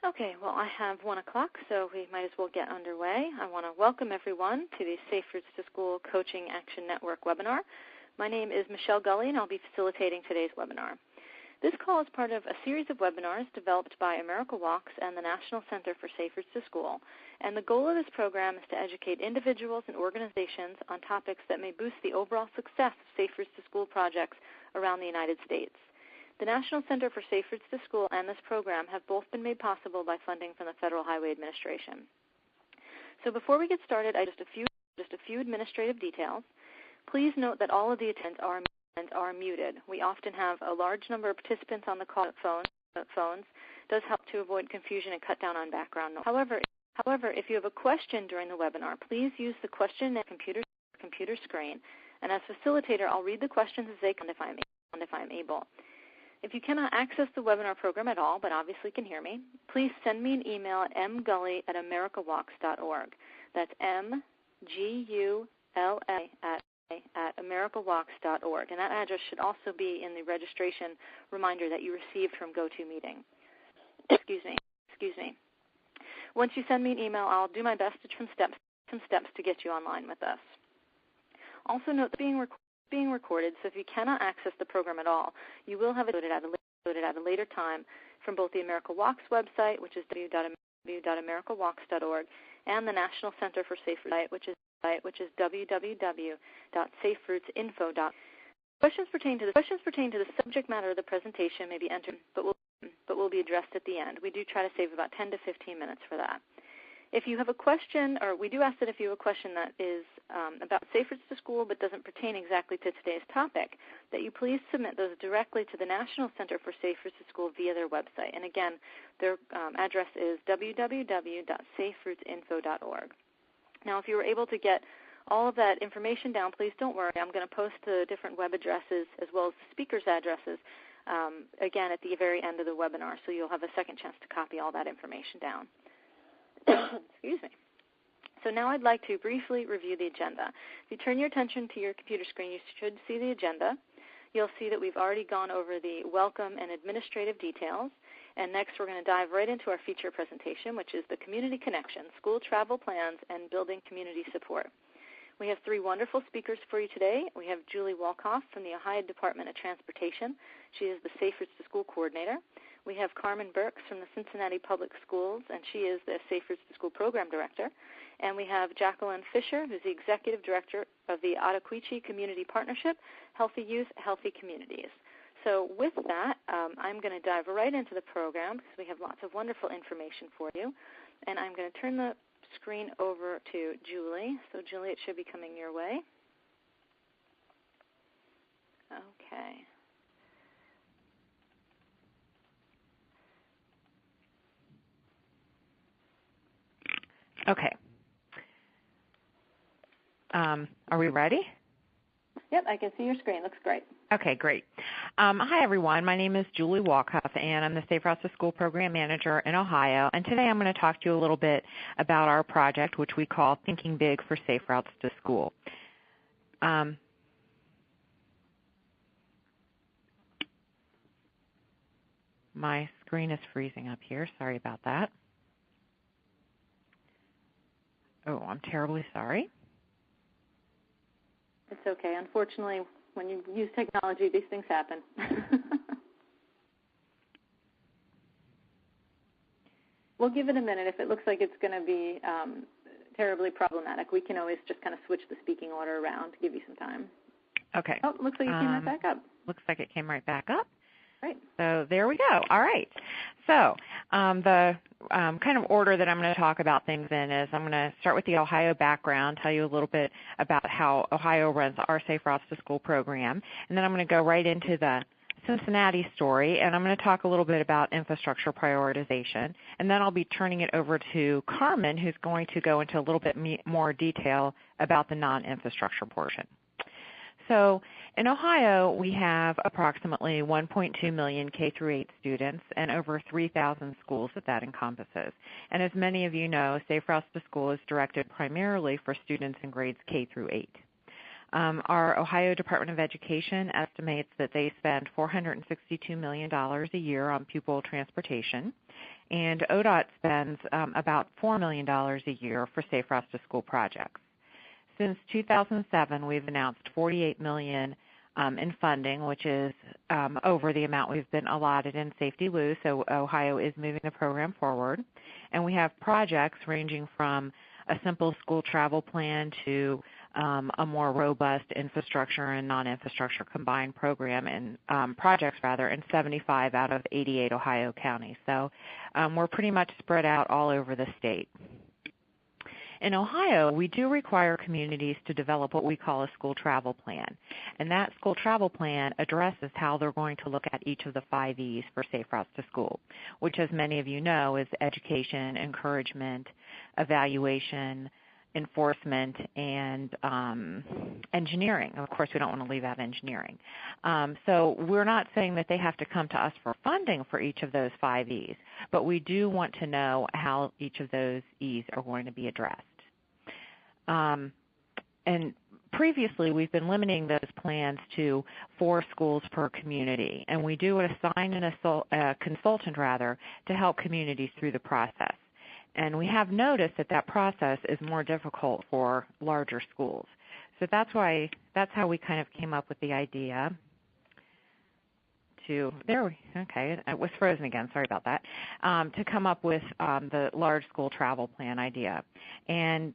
Okay, well, I have 1 o'clock, so we might as well get underway. I want to welcome everyone to the Safe Routes to School Coaching Action Network webinar. My name is Michelle Gully, and I'll be facilitating today's webinar. This call is part of a series of webinars developed by AmericaWalks and the National Center for Safe Routes to School, and the goal of this program is to educate individuals and organizations on topics that may boost the overall success of Safe Routes to School projects around the United States. The National Center for Safe Routes to School and this program have both been made possible by funding from the Federal Highway Administration. So before we get started, just a few administrative details. Please note that all of the attendees are muted. We often have a large number of participants on the call phones. It does help to avoid confusion and cut down on background noise. However, if you have a question during the webinar, please use the question in the computer screen, and as facilitator, I'll read the questions as they come if I'm able. If you cannot access the webinar program at all, but obviously can hear me, please send me an email at mgully@americawalks.org. That's MGULA at americawalks.org. And that address should also be in the registration reminder that you received from GoToMeeting. Excuse me. Once you send me an email, I'll do my best to some steps to get you online with us. Also note that being recorded, so if you cannot access the program at all, you will have it loaded at a later time from both the AmericaWalks website, which is www.americawalks.org, and the National Center for Safe Routes, which is www.saferoutesinfo.org. Questions pertaining to the subject matter of the presentation may be entered, but will be addressed at the end. We do try to save about 10 to 15 minutes for that. If you have a question, or we do ask that if you have a question that is about Safe Routes to School but doesn't pertain exactly to today's topic, that you please submit those directly to the National Center for Safe Routes to School via their website. And again, their address is www.saferoutesinfo.org. Now, if you were able to get all of that information down, please don't worry. I'm going to post the different web addresses as well as the speakers' addresses, again, at the very end of the webinar, so you'll have a second chance to copy all that information down. Excuse me. So now I'd like to briefly review the agenda. If you turn your attention to your computer screen, you should see the agenda. You'll see that we've already gone over the welcome and administrative details. And next we're going to dive right into our feature presentation, which is the Community Connection, School Travel Plans, and Building Community Support. We have three wonderful speakers for you today. We have Julie Wolkoff from the Ohio Department of Transportation. She is the Safe Routes to School Coordinator. We have Carmen Burks from the Cincinnati Public Schools, and she is the Safe Routes to School Program Director. And we have Jacqueline Fisher, who's the Executive Director of the Ottauquechee Community Partnership, Healthy Youth, Healthy Communities. So with that, I'm going to dive right into the program because we have lots of wonderful information for you. And I'm going to turn the screen over to Julie. So Julie, it should be coming your way. Okay. Okay. Are we ready? Yep, I can see your screen. Looks great. Okay, great. Hi, everyone. My name is Julie Wolkoff, and I'm the Safe Routes to School Program Manager in Ohio. And today I'm going to talk to you a little bit about our project, which we call Thinking Big for Safe Routes to School. My screen is freezing up here. Sorry about that. Oh, I'm terribly sorry. It's okay. Unfortunately, when you use technology, these things happen. We'll give it a minute. If it looks like it's going to be terribly problematic, we can always just kind of switch the speaking order around to give you some time. Okay. Oh, looks like it came right back up. Looks like it came right back up. Right. So there we go. All right. So the kind of order that I'm going to talk about things in is I'm going to start with the Ohio background, tell you a little bit about how Ohio runs our Safe Routes to School program, and then I'm going to go right into the Cincinnati story, and I'm going to talk a little bit about infrastructure prioritization, and then I'll be turning it over to Carmen, who's going to go into a little bit more detail about the non-infrastructure portion. So in Ohio, we have approximately 1.2 million K-8 students and over 3,000 schools that encompasses. And as many of you know, Safe Routes to School is directed primarily for students in grades K-8. Our Ohio Department of Education estimates that they spend $462 million a year on pupil transportation, and ODOT spends about $4 million a year for Safe Routes to School projects. Since 2007, we've announced $48 million in funding, which is over the amount we've been allotted in SafetyLoo, so Ohio is moving the program forward. And we have projects ranging from a simple school travel plan to a more robust infrastructure and non-infrastructure combined program and projects in 75 out of 88 Ohio counties. So we're pretty much spread out all over the state. In Ohio, we do require communities to develop what we call a school travel plan. And that school travel plan addresses how they're going to look at each of the 5 E's for Safe Routes to School, which, as many of you know, is education, encouragement, evaluation, enforcement, and engineering. Of course, we don't want to leave out engineering. So we're not saying that they have to come to us for funding for each of those 5 E's, but we do want to know how each of those E's are going to be addressed. And previously, we've been limiting those plans to 4 schools per community, and we do assign a consultant to help communities through the process. And we have noticed that that process is more difficult for larger schools. So that's how we kind of came up with the idea to, okay, it was frozen again, sorry about that, to come up with the large school travel plan idea. And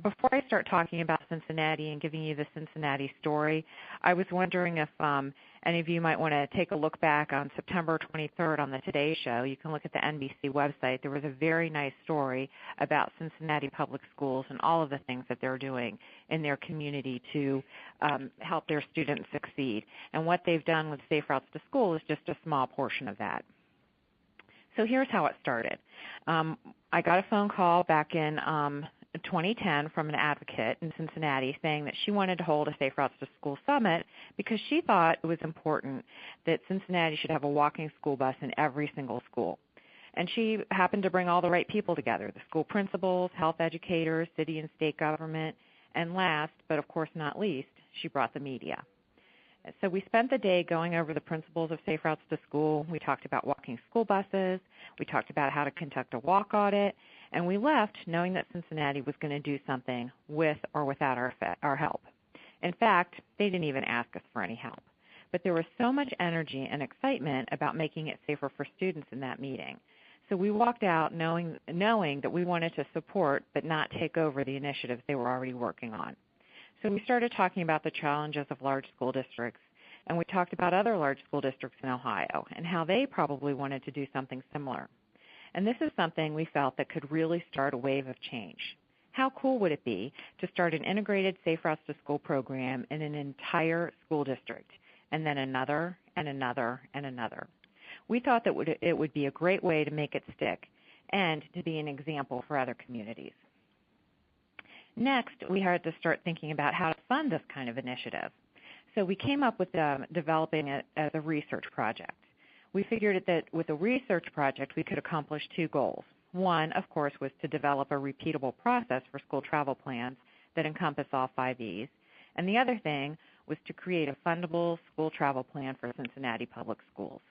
before I start talking about Cincinnati and giving you the Cincinnati story, I was wondering if any of you might want to take a look back on September 23rd on the Today Show. You can look at the NBC website. There was a very nice story about Cincinnati Public Schools and all of the things that they're doing in their community to help their students succeed. And what they've done with Safe Routes to School is just a small portion of that. So here's how it started. I got a phone call back in 2010 from an advocate in Cincinnati saying that she wanted to hold a Safe Routes to School summit because she thought it was important that Cincinnati should have a walking school bus in every single school. And she happened to bring all the right people together, the school principals, health educators, city and state government, and last, but of course not least, she brought the media. So we spent the day going over the principles of Safe Routes to School. We talked about walking school buses. We talked about how to conduct a walk audit. And we left knowing that Cincinnati was going to do something with or without our help. In fact, they didn't even ask us for any help. But there was so much energy and excitement about making it safer for students in that meeting. So we walked out knowing that we wanted to support but not take over the initiatives they were already working on. So we started talking about the challenges of large school districts, and we talked about other large school districts in Ohio and how they probably wanted to do something similar. And this is something we felt that could really start a wave of change. How cool would it be to start an integrated Safe Routes to School program in an entire school district, and then another and another and another? We thought that it would be a great way to make it stick and to be an example for other communities. Next, we had to start thinking about how to fund this kind of initiative. So we came up with developing it as a research project. We figured that with a research project, we could accomplish 2 goals. One, of course, was to develop a repeatable process for school travel plans that encompass all 5 E's. And the other thing was to create a fundable school travel plan for Cincinnati Public Schools.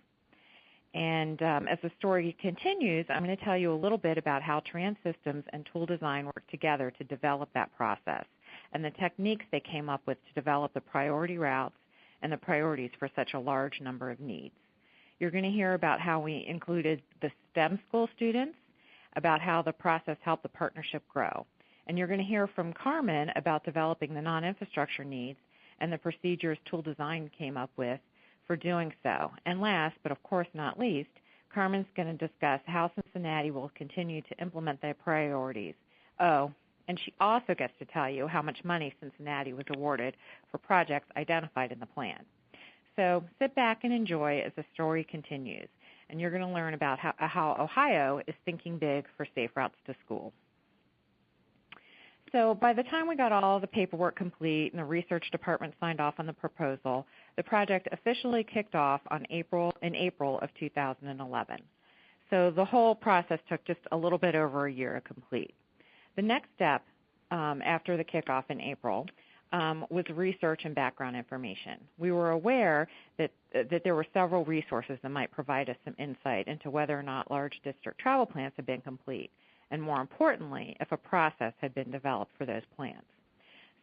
And as the story continues, I'm going to tell you a little bit about how Trans-Systems and Tool Design work together to develop that process and the techniques they came up with to develop the priority routes and the priorities for such a large number of needs. You're going to hear about how we included the STEM school students, about how the process helped the partnership grow. And you're going to hear from Carmen about developing the non-infrastructure needs and the procedures Tool Design came up with for doing so. And last, but of course not least, Carmen's going to discuss how Cincinnati will continue to implement their priorities. Oh, and she also gets to tell you how much money Cincinnati was awarded for projects identified in the plan. So sit back and enjoy as the story continues, and you're going to learn about how Ohio is thinking big for Safe Routes to School. So by the time we got all the paperwork complete and the research department signed off on the proposal, the project officially kicked off in April of 2011. So the whole process took just a little bit over a year to complete. The next step after the kickoff in April was research and background information. We were aware that there were several resources that might provide us some insight into whether or not large district travel plans had been complete, and more importantly, if a process had been developed for those plans.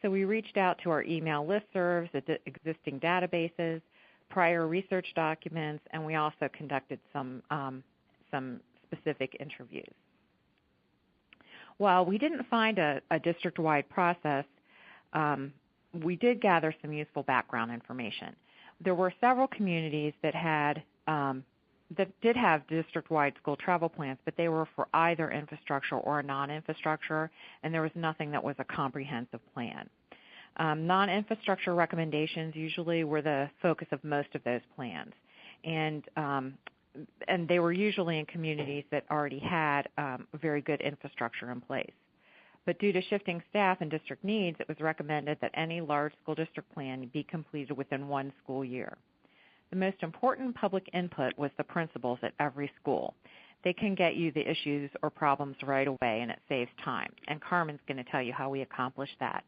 So we reached out to our email listservs, existing databases, prior research documents, and we also conducted some specific interviews. While we didn't find a district-wide process, we did gather some useful background information. There were several communities that did have district-wide school travel plans, but they were for either infrastructure or non-infrastructure, and there was nothing that was a comprehensive plan. Non-infrastructure recommendations usually were the focus of most of those plans, and they were usually in communities that already had very good infrastructure in place. But due to shifting staff and district needs, it was recommended that any large school district plan be completed within one school year. The most important public input was the principals at every school. They can get you the issues or problems right away, and it saves time. And Carmen's going to tell you how we accomplish that.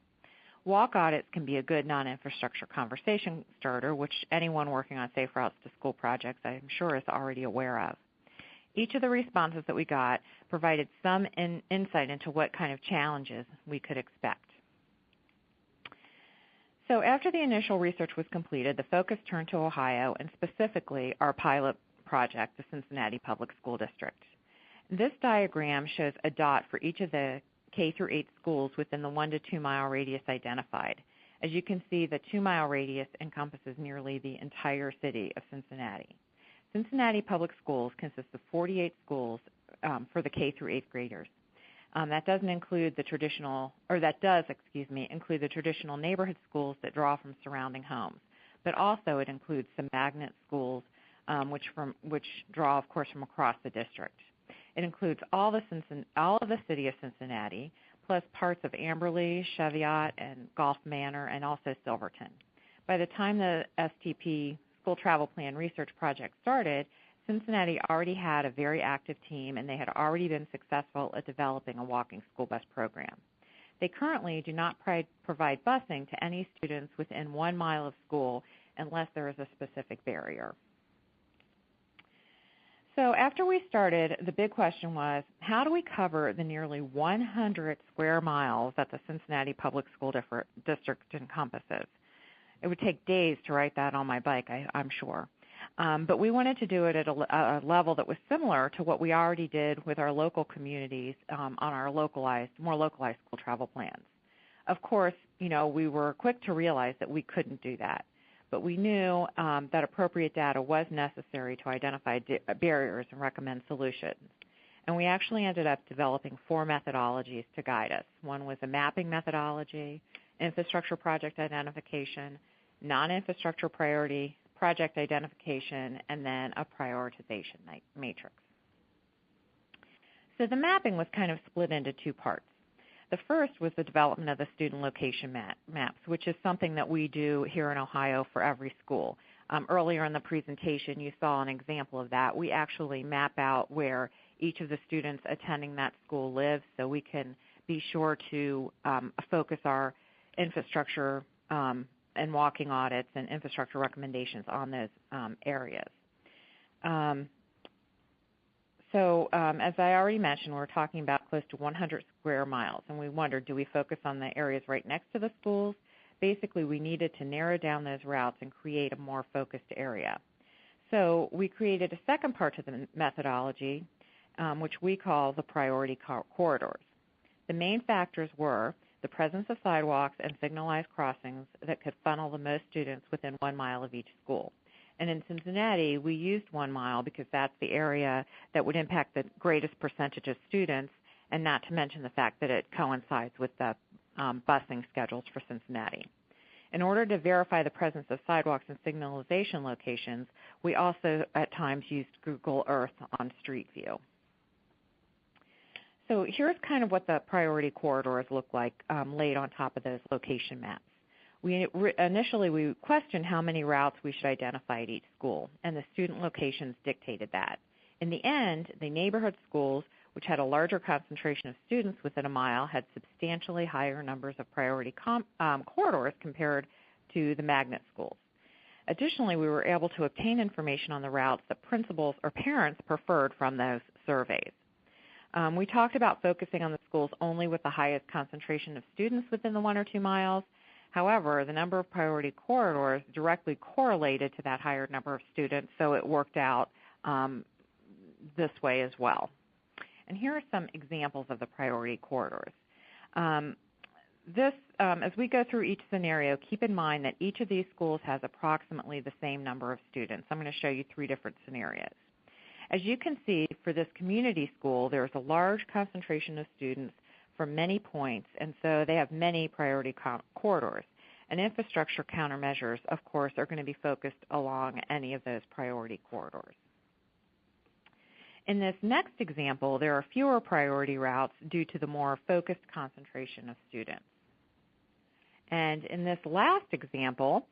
Walk audits can be a good non-infrastructure conversation starter, which anyone working on Safe Routes to School projects, I'm sure, is already aware of. Each of the responses that we got provided some insight into what kind of challenges we could expect. So after the initial research was completed, the focus turned to Ohio and specifically our pilot project, the Cincinnati Public School District. This diagram shows a dot for each of the K-8 schools within the 1 to 2 mile radius identified. As you can see, the 2 mile radius encompasses nearly the entire city of Cincinnati. Cincinnati Public Schools consists of 48 schools for the K-8 graders. That does include the traditional neighborhood schools that draw from surrounding homes, but also it includes some magnet schools which draw, of course, from across the district. It includes all of the city of Cincinnati, plus parts of Amberley, Cheviot, and Gulf Manor, and also Silverton. By the time the STP School Travel Plan Research Project started, Cincinnati already had a very active team, and they had already been successful at developing a walking school bus program. They currently do not provide busing to any students within 1 mile of school unless there is a specific barrier. So after we started, the big question was, how do we cover the nearly 100 square miles that the Cincinnati Public School District encompasses? It would take days to write that on my bike, I'm sure. But we wanted to do it at a level that was similar to what we already did with our local communities on our more localized school travel plans. Of course, we were quick to realize that we couldn't do that. But we knew that appropriate data was necessary to identify barriers and recommend solutions. And we actually ended up developing 4 methodologies to guide us. One was a mapping methodology, infrastructure project identification, non-infrastructure priority project identification, and then a prioritization matrix. So the mapping was kind of split into 2 parts. The first was the development of the student location maps, which is something that we do here in Ohio for every school. Earlier in the presentation, you saw an example of that. We actually map out where each of the students attending that school lives, so we can be sure to focus our infrastructure and walking audits and infrastructure recommendations on those areas. So as I already mentioned, we're talking about close to 100 square miles, and we wondered, do we focus on the areas right next to the schools? Basically, we needed to narrow down those routes and create a more focused area. So we created a second part to the methodology, which we call the priority corridors. The main factors were the presence of sidewalks and signalized crossings that could funnel the most students within 1 mile of each school. And in Cincinnati, we used 1 mile because that's the area that would impact the greatest percentage of students, and not to mention the fact that it coincides with the busing schedules for Cincinnati. In order to verify the presence of sidewalks and signalization locations, we also at times used Google Earth on Street View. So here's kind of what the priority corridors look like laid on top of those location maps. Initially, we questioned how many routes we should identify at each school, and the student locations dictated that. In the end, the neighborhood schools which had a larger concentration of students within a mile, had substantially higher numbers of priority corridors compared to the magnet schools. Additionally, we were able to obtain information on the routes that principals or parents preferred from those surveys. We talked about focusing on the schools only with the highest concentration of students within the 1 or 2 miles. However, the number of priority corridors directly correlated to that higher number of students, so it worked out this way as well. And here are some examples of the priority corridors. As we go through each scenario, keep in mind that each of these schools has approximately the same number of students. I'm going to show you 3 different scenarios. As you can see, for this community school, there's a large concentration of students from many points, and so they have many priority corridors. And infrastructure countermeasures, of course, are going to be focused along any of those priority corridors. In this next example, there are fewer priority routes due to the more focused concentration of students. And in this last example,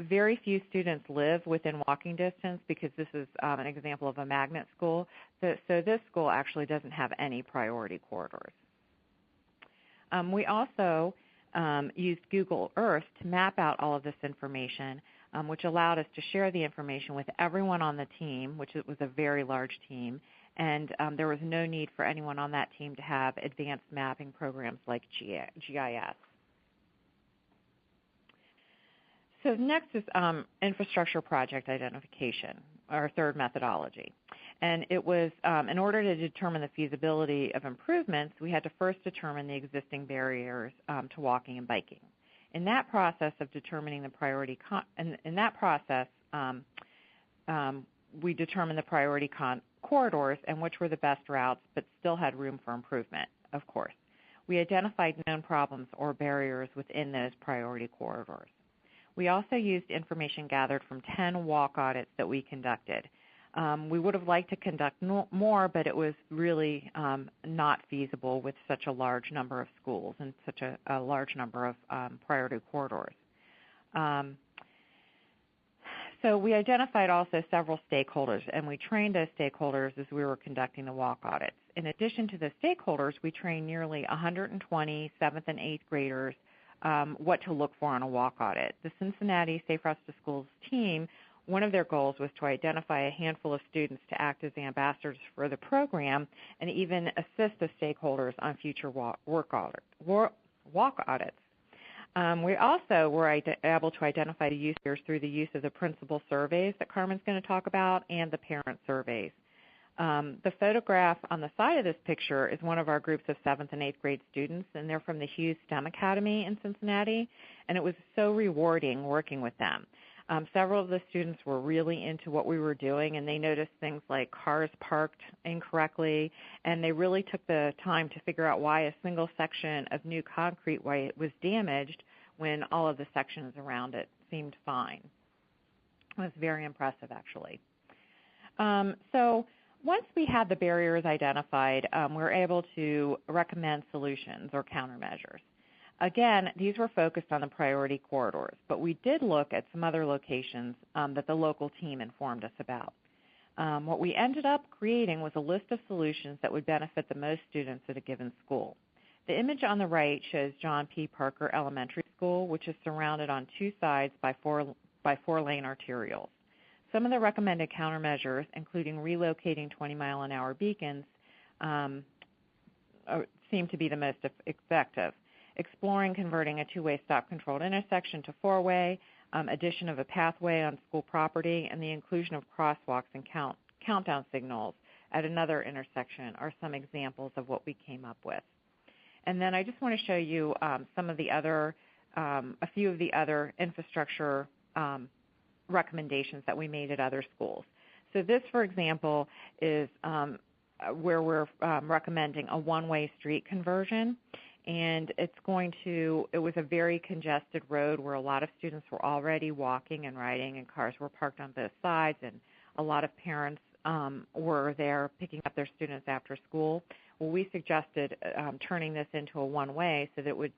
very few students live within walking distance because this is an example of a magnet school. So this school actually doesn't have any priority corridors. We also used Google Earth to map out all of this information, which allowed us to share the information with everyone on the team, which was a very large team, and there was no need for anyone on that team to have advanced mapping programs like GIS. So next is infrastructure project identification, our third methodology. And it was, in order to determine the feasibility of improvements, we had to first determine the existing barriers to walking and biking. In that process of determining the priority, we determined the priority corridors and which were the best routes, but still had room for improvement, of course. We identified known problems or barriers within those priority corridors. We also used information gathered from 10 walk audits that we conducted. We would have liked to conduct more, but it was really not feasible with such a large number of schools and such a large number of priority corridors. So we identified also several stakeholders, and we trained those stakeholders as we were conducting the walk audits. In addition to the stakeholders, we trained nearly 120 7th and 8th graders what to look for on a walk audit. The Cincinnati Safe Routes to Schools team, one of their goals was to identify a handful of students to act as ambassadors for the program and even assist the stakeholders on future walk audits. We also were able to identify the users through the use of the principal surveys that Carmen's going to talk about and the parent surveys. The photograph on the side of this picture is one of our groups of 7th and 8th grade students, and they're from the Hughes STEM Academy in Cincinnati, and it was so rewarding working with them. Several of the students were really into what we were doing, and they noticed things like cars parked incorrectly, and they really took the time to figure out why a single section of new concrete was damaged when all of the sections around it seemed fine. It was very impressive, actually. So once we had the barriers identified, we were able to recommend solutions or countermeasures. Again, these were focused on the priority corridors, but we did look at some other locations that the local team informed us about. What we ended up creating was a list of solutions that would benefit the most students at a given school. The image on the right shows John P. Parker Elementary School, which is surrounded on 2 sides by four-lane arterials. Some of the recommended countermeasures, including relocating 20-mile-an-hour beacons, seem to be the most effective. Exploring converting a 2-way stop-controlled intersection to 4-way, addition of a pathway on school property, and the inclusion of crosswalks and countdown signals at another intersection are some examples of what we came up with. And then I just want to show you some of the other, a few of the other infrastructure recommendations that we made at other schools. So this, for example, is where we're recommending a 1-way street conversion. And it was a very congested road where a lot of students were already walking and riding, and cars were parked on both sides, and a lot of parents were there picking up their students after school. Well, we suggested turning this into a 1-way so that it would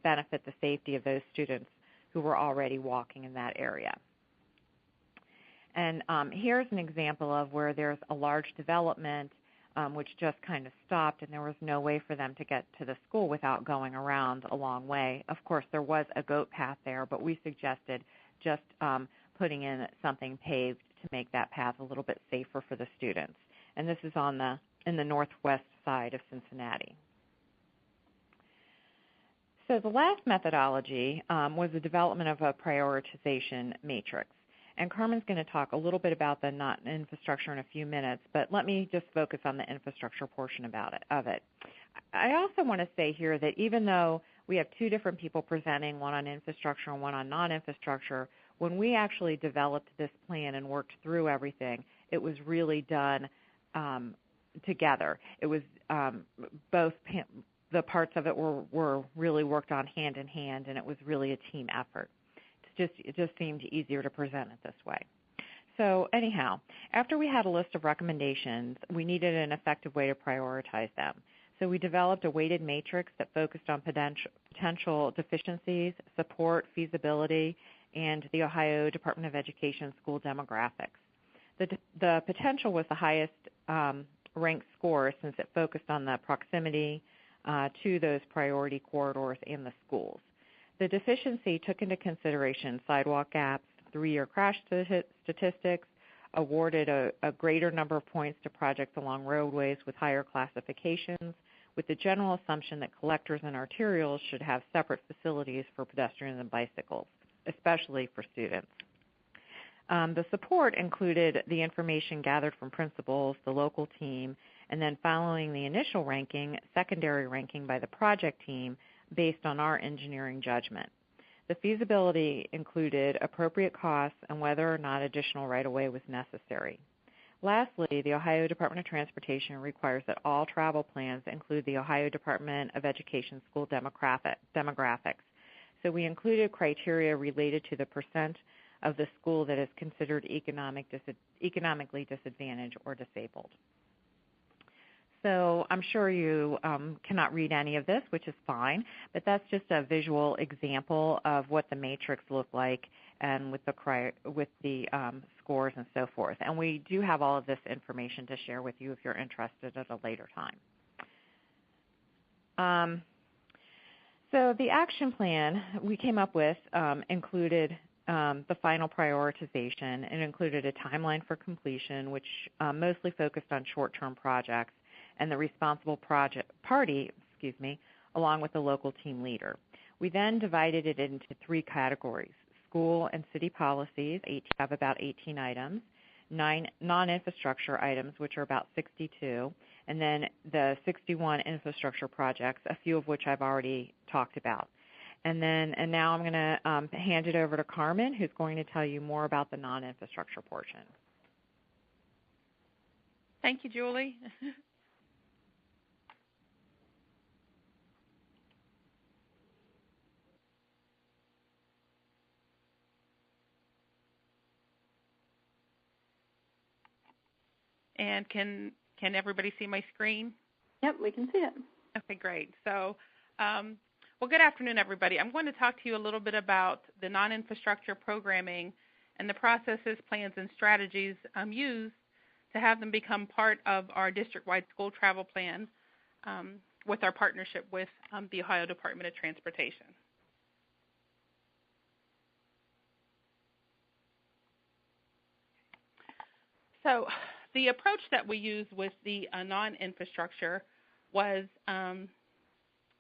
benefit the safety of those students who were already walking in that area. And here's an example of where there's a large development which just kind of stopped, and there was no way for them to get to the school without going around a long way. Of course, there was a goat path there, but we suggested just putting in something paved to make that path a little bit safer for the students. And this is in the northwest side of Cincinnati. So the last methodology was the development of a prioritization matrix. And Carmen's going to talk a little bit about the non-infrastructure in a few minutes, but let me just focus on the infrastructure portion of it. I also want to say here that even though we have two different people presenting, one on infrastructure and one on non-infrastructure, when we actually developed this plan and worked through everything, it was really done together. It was both the parts of it were really worked on hand in hand, and it was really a team effort. It just seemed easier to present it this way. So anyhow, after we had a list of recommendations, we needed an effective way to prioritize them. So we developed a weighted matrix that focused on potential deficiencies, support, feasibility, and the Ohio Department of Education school demographics. The potential was the highest ranked score since it focused on the proximity to those priority corridors and the schools. The deficiency took into consideration sidewalk gaps, 3-year crash statistics, awarded a greater number of points to projects along roadways with higher classifications, with the general assumption that collectors and arterials should have separate facilities for pedestrians and bicycles, especially for students. The support included the information gathered from principals, the local team, and then following the initial ranking, secondary ranking by the project team based on our engineering judgment. The feasibility included appropriate costs and whether or not additional right-of-way was necessary. Lastly, the Ohio Department of Transportation requires that all travel plans include the Ohio Department of Education school demographics. So we included criteria related to the percent of the school that is considered economically disadvantaged or disabled. So I'm sure you cannot read any of this, which is fine, but that's just a visual example of what the matrix looked like and with the scores and so forth. And we do have all of this information to share with you if you're interested at a later time. So the action plan we came up with included the final prioritization. It included a timeline for completion, which mostly focused on short-term projects, and the responsible party, along with the local team leader. We then divided it into 3 categories: school and city policies, each have about 18 items, 9 non-infrastructure items, which are about 62, and then the 61 infrastructure projects, a few of which I've already talked about. And now I'm going to hand it over to Carmen, who's going to tell you more about the non-infrastructure portion. Thank you, Julie. And can everybody see my screen? Yep, we can see it. Okay, great. So, well, good afternoon, everybody. I'm going to talk to you a little bit about the non-infrastructure programming and the processes, plans, and strategies used to have them become part of our district-wide school travel plan with our partnership with the Ohio Department of Transportation. So the approach that we used with the non-infrastructure was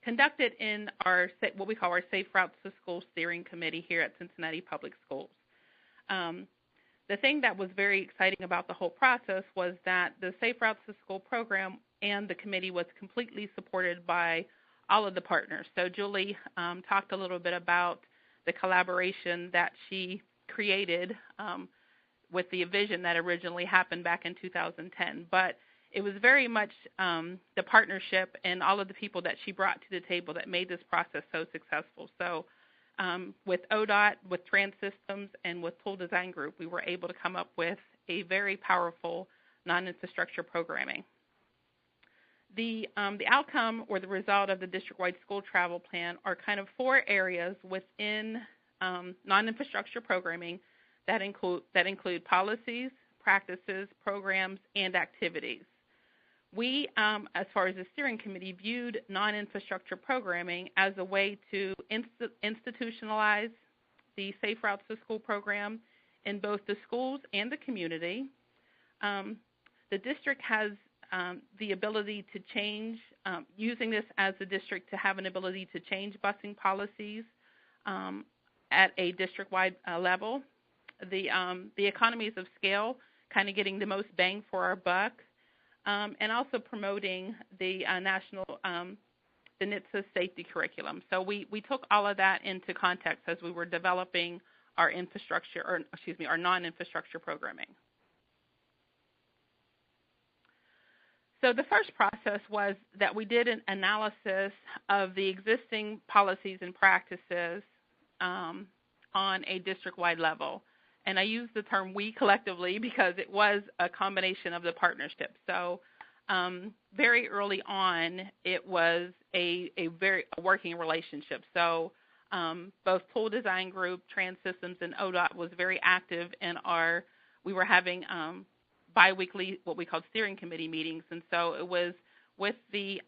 conducted in our what we call our Safe Routes to School Steering Committee here at Cincinnati Public Schools. The thing that was very exciting about the whole process was that the Safe Routes to School program and the committee was completely supported by all of the partners. So Julie talked a little bit about the collaboration that she created with the vision that originally happened back in 2010. But it was very much the partnership and all of the people that she brought to the table that made this process so successful. So with ODOT, with Trans-Systems, and with Tool Design Group, we were able to come up with a very powerful non-infrastructure programming. The outcome or the result of the district-wide school travel plan are kind of 4 areas within non-infrastructure programming that include policies, practices, programs, and activities. we, as far as the steering committee, viewed non-infrastructure programming as a way to institutionalize the Safe Routes to School program in both the schools and the community. The district has the ability to change, using this as a district to have an ability to change busing policies at a district-wide level. The economies of scale, kind of getting the most bang for our buck, and also promoting the national, the NHTSA safety curriculum. So we took all of that into context as we were developing our infrastructure, or excuse me, our non-infrastructure programming. So the first process was that we did an analysis of the existing policies and practices on a district-wide level. And I use the term we collectively because it was a combination of the partnership. So very early on, it was a working relationship. So both Tool Design Group, Trans Systems, and ODOT was very active in we were having biweekly, what we called steering committee meetings. And so it was with the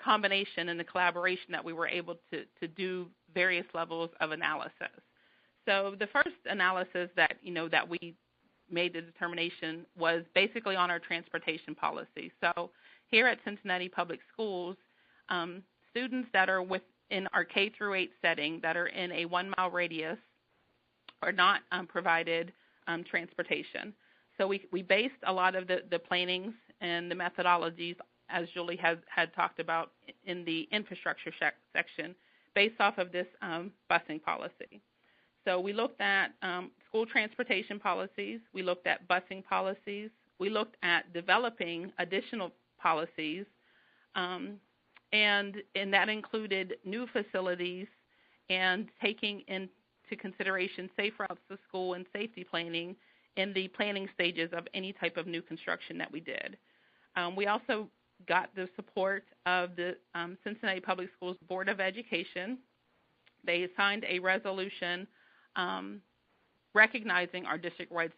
combination and the collaboration that we were able to do various levels of analysis. So the first analysis that we made the determination was basically on our transportation policy. So here at Cincinnati Public Schools, students that are within our K through 8 setting that are in a 1-mile radius are not provided transportation. So we based a lot of the plannings and the methodologies, as Julie had talked about in the infrastructure section, based off of this busing policy. So we looked at school transportation policies, we looked at busing policies, we looked at developing additional policies, and that included new facilities and taking into consideration safe routes to school and safety planning in the planning stages of any type of new construction that we did. We also got the support of the Cincinnati Public Schools Board of Education. They signed a resolution recognizing our district-wide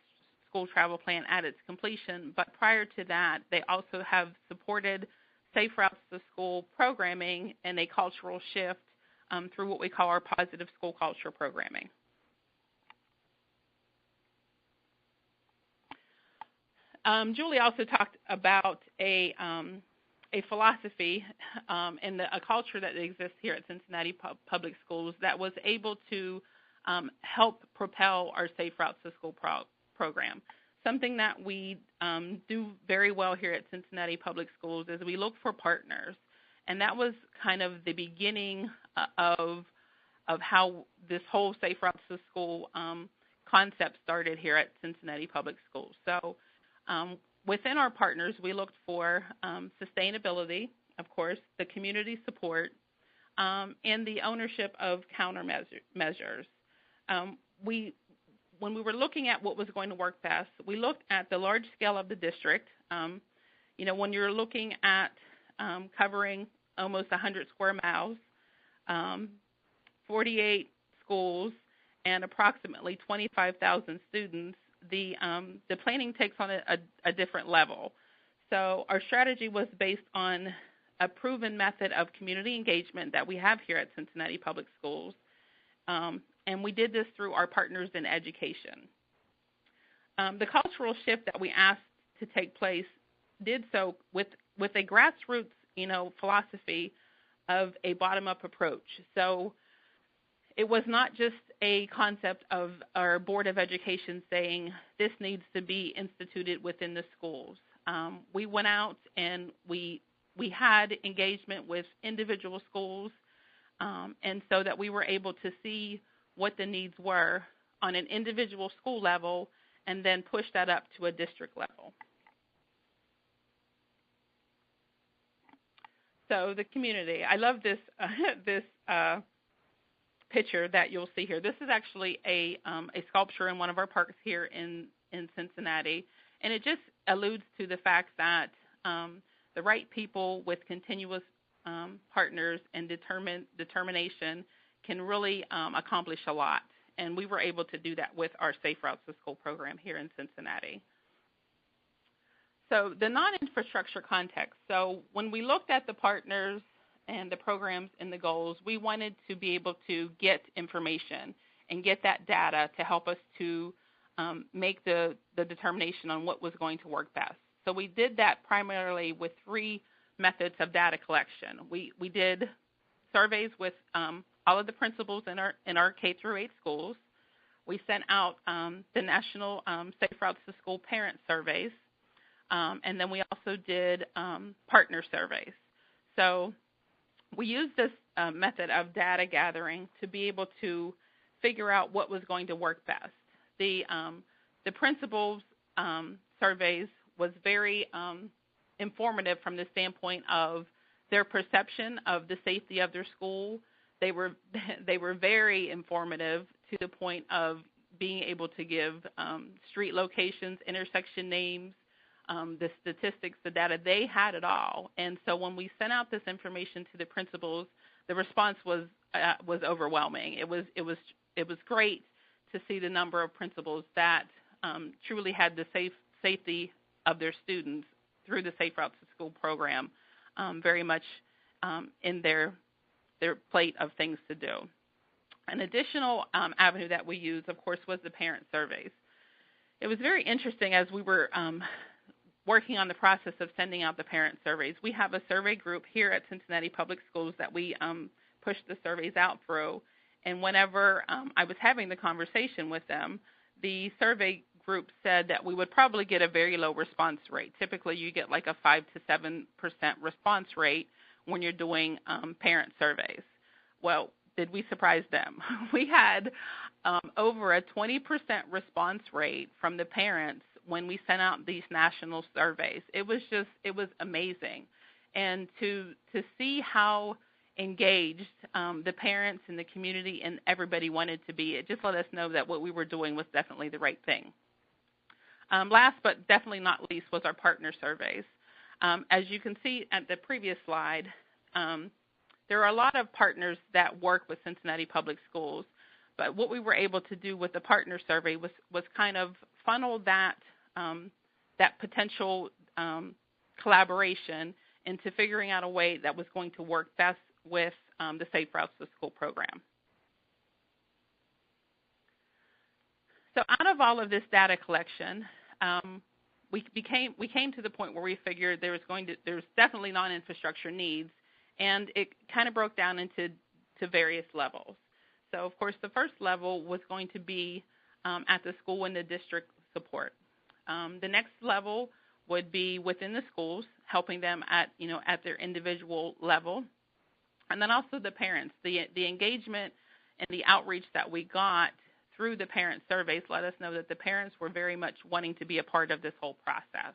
school travel plan at its completion, but prior to that, they also have supported Safe Routes to School programming and a cultural shift through what we call our positive school culture programming. Julie also talked about a philosophy and a culture that exists here at Cincinnati Public Schools that was able to help propel our Safe Routes to School program. Something that we do very well here at Cincinnati Public Schools is we look for partners, and that was kind of the beginning of how this whole Safe Routes to School concept started here at Cincinnati Public Schools. So within our partners, we looked for sustainability, of course, the community support, and the ownership of countermeasures. When we were looking at what was going to work best, we looked at the large scale of the district. When you're looking at covering almost 100 square miles, 48 schools, and approximately 25,000 students, the planning takes on a different level. So our strategy was based on a proven method of community engagement that we have here at Cincinnati Public Schools, and we did this through our partners in education. The cultural shift that we asked to take place did so with a grassroots, philosophy of a bottom-up approach. So it was not just a concept of our Board of Education saying this needs to be instituted within the schools. We went out and we had engagement with individual schools, and so that we were able to see what the needs were on an individual school level and then push that up to a district level. So the community, I love this picture that you'll see here. This is actually a sculpture in one of our parks here in Cincinnati, and it just alludes to the fact that the right people with continuous partners and determination can really accomplish a lot, and we were able to do that with our Safe Routes to School program here in Cincinnati. So the non-infrastructure context. So when we looked at the partners and the programs and the goals, we wanted to be able to get information and get that data to help us to make the determination on what was going to work best. So we did that primarily with 3 methods of data collection. We did surveys with all of the principals in our K through 8 schools. We sent out the national Safe Routes to School parent surveys, and then we also did partner surveys. So we used this method of data gathering to be able to figure out what was going to work best. The principals' surveys was very informative from the standpoint of their perception of the safety of their school. They were very informative to the point of being able to give street locations, intersection names, the statistics, the data. They had it all. And so when we sent out this information to the principals, the response was overwhelming. It was great to see the number of principals that truly had the safety of their students through the Safe Routes to School program very much in their plate of things to do. An additional avenue that we used, of course, was the parent surveys. It was very interesting as we were working on the process of sending out the parent surveys. We have a survey group here at Cincinnati Public Schools that we push the surveys out through. And whenever I was having the conversation with them, the survey group said that we would probably get a very low response rate. Typically, you get like a 5 to 7% response rate when you're doing parent surveys. Well, did we surprise them? We had over a 20% response rate from the parents when we sent out these national surveys. It was amazing. And to see how engaged the parents and the community and everybody wanted to be, it just let us know that what we were doing was definitely the right thing. Last but definitely not least was our partner surveys. As you can see at the previous slide, there are a lot of partners that work with Cincinnati Public Schools, but what we were able to do with the partner survey was kind of funnel that potential collaboration into figuring out a way that was going to work best with the Safe Routes to School program. So out of all of this data collection, we came to the point where we figured there's definitely non-infrastructure needs, and it kind of broke down into various levels. So of course the first level was going to be at the school and the district support. The next level would be within the schools, helping them at their individual level, and then also the parents. The engagement and the outreach that we got through the parent surveys let us know that the parents were very much wanting to be a part of this whole process.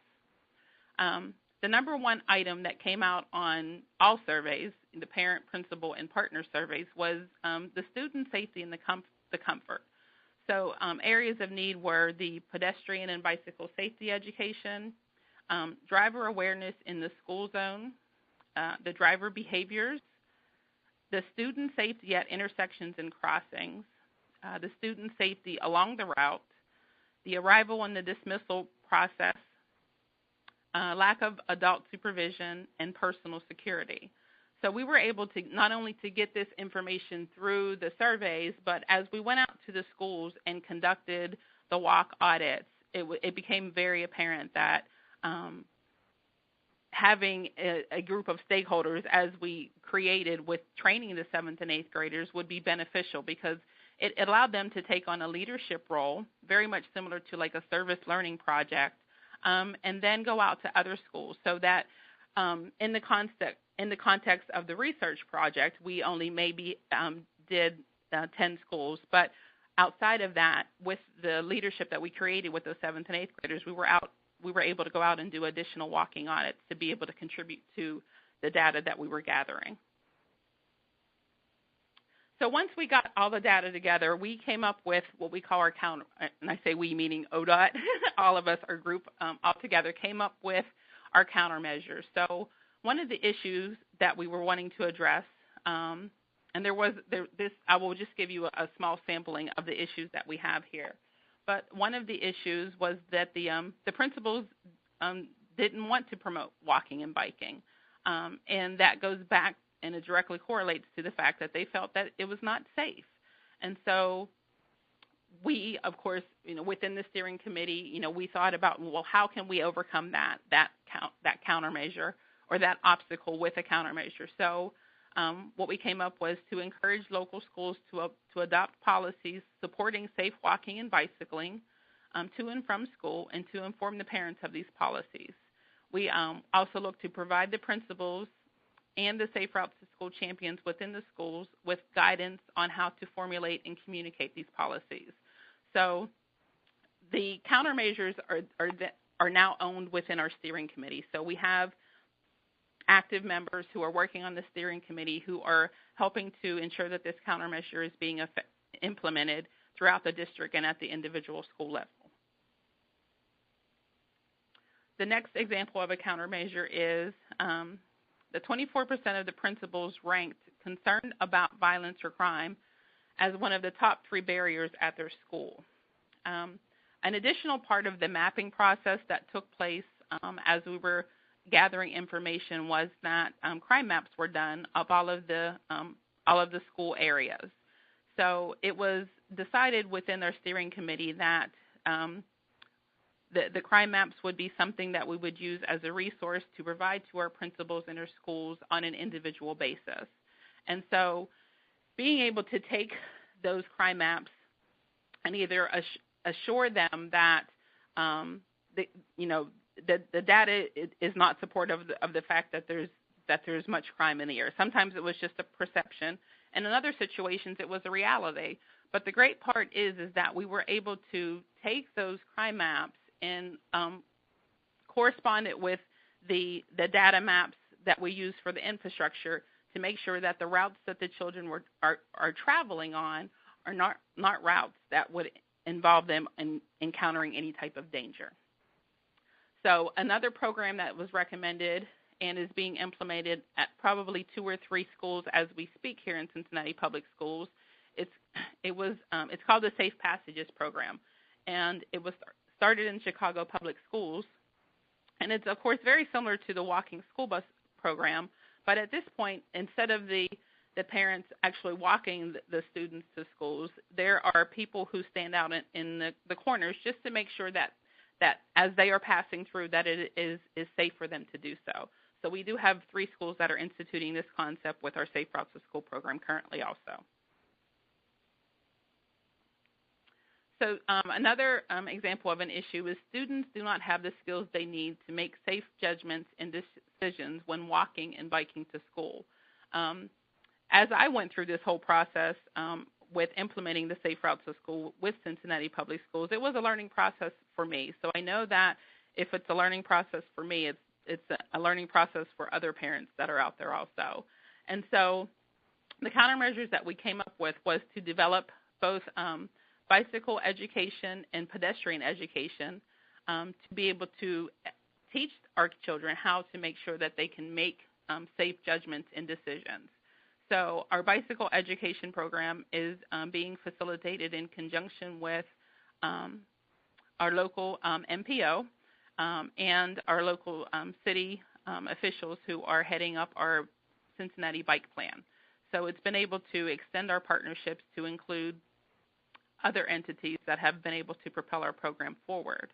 The number one item that came out on all surveys, the parent, principal, and partner surveys, was the student safety and the comfort. So areas of need were the pedestrian and bicycle safety education, driver awareness in the school zone, the driver behaviors, the student safety at intersections and crossings, the student safety along the route, the arrival and the dismissal process, lack of adult supervision, and personal security. So we were able to not only to get this information through the surveys, but as we went out to the schools and conducted the walk audits, it became very apparent that having a group of stakeholders, as we created with training the 7th and 8th graders, would be beneficial because it allowed them to take on a leadership role, very much similar to like a service learning project, and then go out to other schools so that in the context of the research project, we only maybe did 10 schools, but outside of that, with the leadership that we created with those 7th and 8th graders, we were able to go out and do additional walking audits to be able to contribute to the data that we were gathering. So once we got all the data together, we came up with what we call our counter, and I say we meaning ODOT, all of us, our group all together, came up with our countermeasures. So one of the issues that we were wanting to address, and I will just give you a small sampling of the issues that we have here. But one of the issues was that the principals didn't want to promote walking and biking. And that goes back and it directly correlates to the fact that they felt that it was not safe. And so we, of course, within the steering committee, we thought about, well, how can we overcome that countermeasure or that obstacle with a countermeasure? So what we came up was to encourage local schools to adopt policies supporting safe walking and bicycling to and from school, and to inform the parents of these policies. We also look to provide the principals and the Safe Routes to School champions within the schools with guidance on how to formulate and communicate these policies. So the countermeasures are now owned within our steering committee. So we have active members who are working on the steering committee who are helping to ensure that this countermeasure is being implemented throughout the district and at the individual school level. The next example of a countermeasure is the 24% of the principals ranked concerned about violence or crime as one of the top 3 barriers at their school. An additional part of the mapping process that took place as we were gathering information was that crime maps were done of all of the school areas. So it was decided within our steering committee that the crime maps would be something that we would use as a resource to provide to our principals in our schools on an individual basis. And so being able to take those crime maps and either assure them that the data is not supportive of the fact that there's much crime in the air. Sometimes it was just a perception, and in other situations it was a reality. But the great part is that we were able to take those crime maps and correspond it with the data maps that we use for the infrastructure to make sure that the routes that the children are traveling on are not routes that would involve them in encountering any type of danger. So another program that was recommended and is being implemented at probably 2 or 3 schools as we speak here in Cincinnati Public Schools, it's called the Safe Passages Program, and it was started in Chicago Public Schools, and it's of course very similar to the walking school bus program, but at this point, instead of the parents actually walking the students to schools, there are people who stand out in the corners just to make sure that as they are passing through that it is safe for them to do so. So we do have 3 schools that are instituting this concept with our Safe Routes to School program currently also. So another example of an issue is students do not have the skills they need to make safe judgments and decisions when walking and biking to school. As I went through this whole process with implementing the Safe Routes to School with Cincinnati Public Schools, it was a learning process for me. So I know that if it's a learning process for me, it's a learning process for other parents that are out there also. And so the countermeasures that we came up with was to develop both bicycle education and pedestrian education to be able to teach our children how to make sure that they can make safe judgments and decisions. So our bicycle education program is being facilitated in conjunction with our local MPO and our local city officials who are heading up our Cincinnati Bike Plan. So it's been able to extend our partnerships to include other entities that have been able to propel our program forward.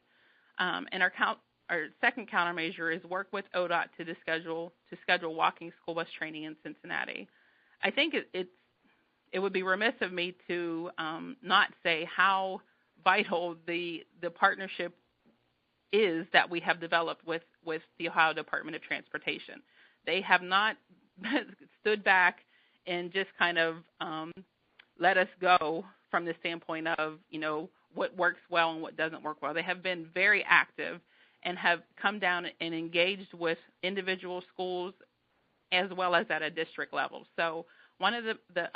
And our second countermeasure is work with ODOT to schedule walking school bus training in Cincinnati. I think it would be remiss of me to not say how vital the partnership is that we have developed with the Ohio Department of Transportation. They have not stood back and just kind of let us go from the standpoint of, what works well and what doesn't work well. They have been very active and have come down and engaged with individual schools as well as at a district level. So one of the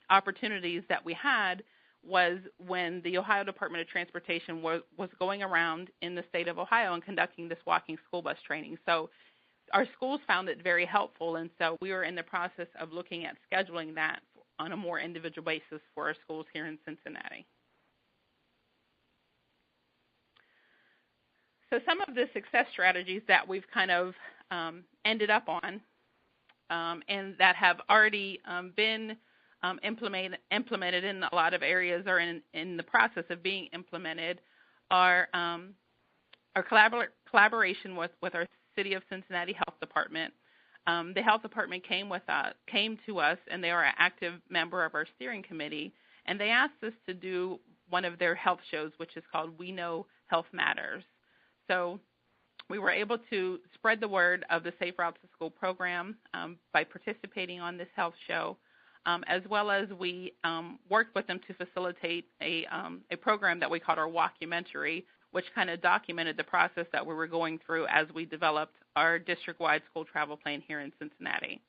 opportunities that we had was when the Ohio Department of Transportation was going around in the state of Ohio and conducting this walking school bus training. So our schools found it very helpful, and so we were in the process of looking at scheduling that on a more individual basis for our schools here in Cincinnati. So some of the success strategies that we've kind of ended up on and that have already been implemented in a lot of areas or in the process of being implemented are our collaboration with our City of Cincinnati Health Department. The Health Department came to us, and they are an active member of our steering committee, and they asked us to do one of their health shows, which is called We Know Health Matters. So we were able to spread the word of the Safe Routes to School program by participating on this health show, as well as we worked with them to facilitate a program that we called our Walkumentary, which kind of documented the process that we were going through as we developed our district-wide school travel plan here in Cincinnati.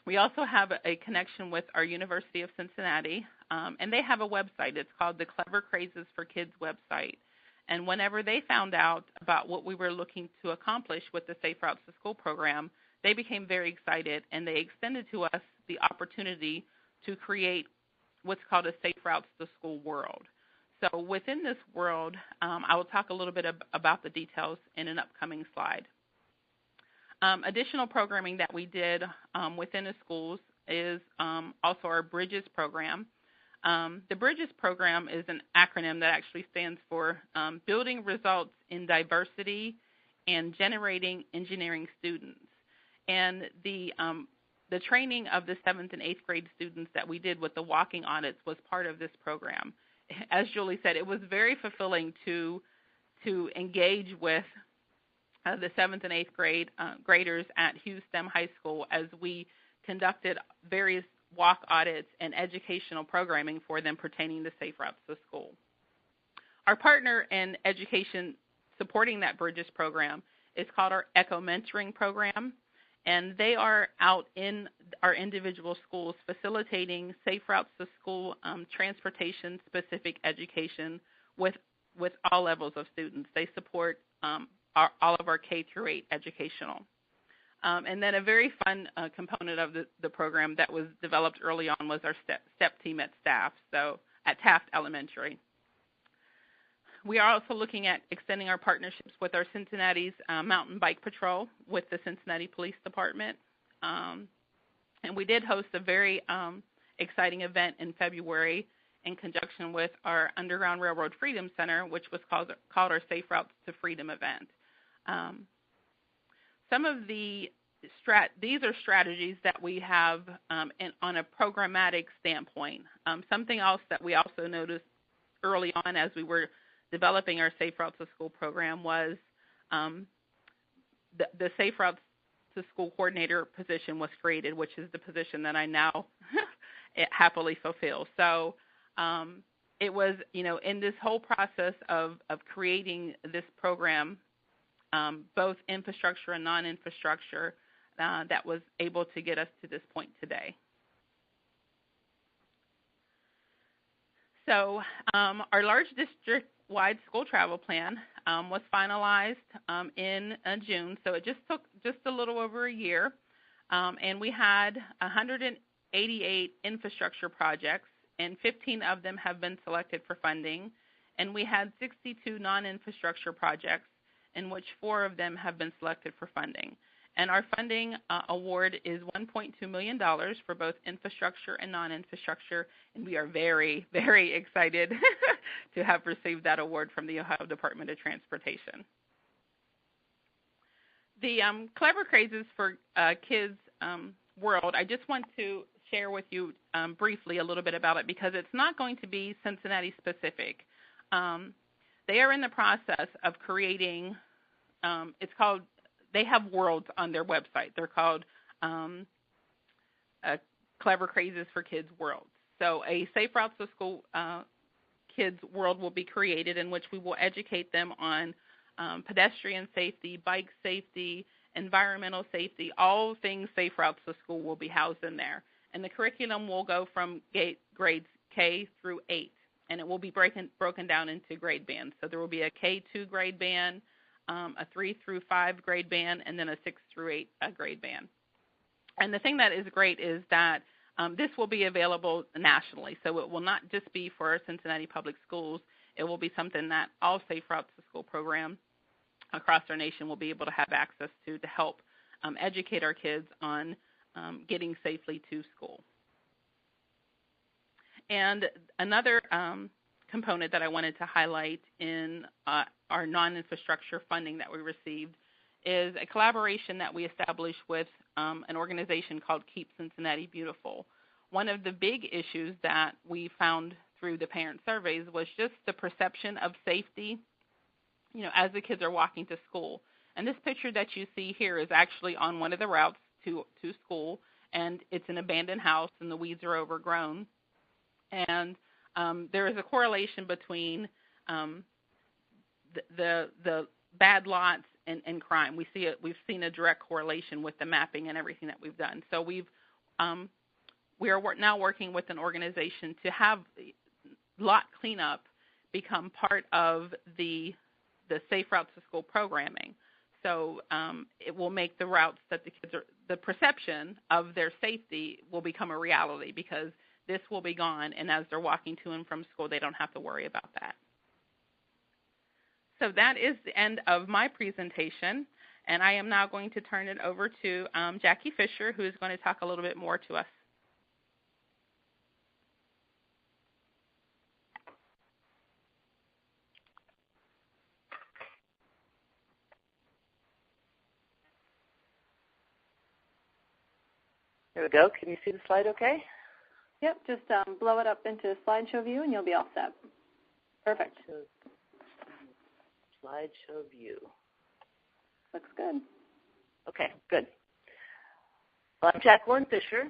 We also have a connection with our University of Cincinnati, and they have a website. It's called the Clever Crazes for Kids website. And whenever they found out about what we were looking to accomplish with the Safe Routes to School program, they became very excited, and they extended to us the opportunity to create what's called a Safe Routes to School world. So within this world, I will talk a little bit about the details in an upcoming slide. Additional programming that we did within the schools is also our Bridges program. The Bridges program is an acronym that actually stands for Building Results in Diversity and Generating Engineering Students. And the training of the 7th and 8th grade students that we did with the walking audits was part of this program. As Julie said, it was very fulfilling to engage with the 7th and 8th grade graders at Hughes STEM High School as we conducted various walk audits and educational programming for them pertaining to Safe Routes to School. Our partner in education supporting that Bridges program is called our ECHO Mentoring program, and they are out in our individual schools facilitating Safe Routes to School transportation-specific education with all levels of students. They support all of our K through 8 educational. And then a very fun component of the program that was developed early on was our STEP team at Taft Elementary. We are also looking at extending our partnerships with our Cincinnati's Mountain Bike Patrol with the Cincinnati Police Department. And we did host a very exciting event in February in conjunction with our Underground Railroad Freedom Center, which was called our Safe Routes to Freedom event. Some of these are strategies that we have on a programmatic standpoint. Something else that we also noticed early on as we were developing our Safe Routes to School program was the Safe Routes to School coordinator position was created, which is the position that I now happily fulfill. So it was, in this whole process of creating this program, both infrastructure and non-infrastructure, that was able to get us to this point today. So our large district-wide school travel plan was finalized in June, so it just took just a little over a year, and we had 188 infrastructure projects, and 15 of them have been selected for funding, and we had 62 non-infrastructure projects, in which 4 of them have been selected for funding. And our funding award is $1.2 million for both infrastructure and non-infrastructure, and we are very, very excited to have received that award from the Ohio Department of Transportation. The Clever Crazes for Kids world, I just want to share with you briefly a little bit about it because it's not going to be Cincinnati specific. They are in the process of creating, they have worlds on their website. They're called Clever Crazes for Kids worlds. So a Safe Routes to School Kids world will be created in which we will educate them on pedestrian safety, bike safety, environmental safety, all things Safe Routes to School will be housed in there. And the curriculum will go from grades K through 8. And it will be broken down into grade bands. So there will be a K2 grade band, a 3 through 5 grade band, and then a 6 through 8 grade band. And the thing that is great is that this will be available nationally. So it will not just be for Cincinnati Public Schools. it will be something that all Safe Routes to School program across our nation will be able to have access to help educate our kids on getting safely to school. And another component that I wanted to highlight in our non-infrastructure funding that we received is a collaboration that we established with an organization called Keep Cincinnati Beautiful. One of the big issues that we found through the parent surveys was just the perception of safety, as the kids are walking to school. And this picture that you see here is actually on one of the routes to school, and it's an abandoned house, and the weeds are overgrown. And there is a correlation between the bad lots and crime. We've seen a direct correlation with the mapping and everything that we've done. So we are now working with an organization to have lot cleanup become part of the Safe Routes to School programming. So it will make the routes that the kids the perception of their safety will become a reality, because this will be gone, and as they're walking to and from school, they don't have to worry about that. So that is the end of my presentation, and I am now going to turn it over to Jackie Fisher, who is going to talk a little bit more to us. There we go. Can you see the slide okay? Yep, just blow it up into slideshow view and you'll be all set. Perfect. Slideshow view. Looks good. Okay, good. Well, I'm Jacqueline Fisher.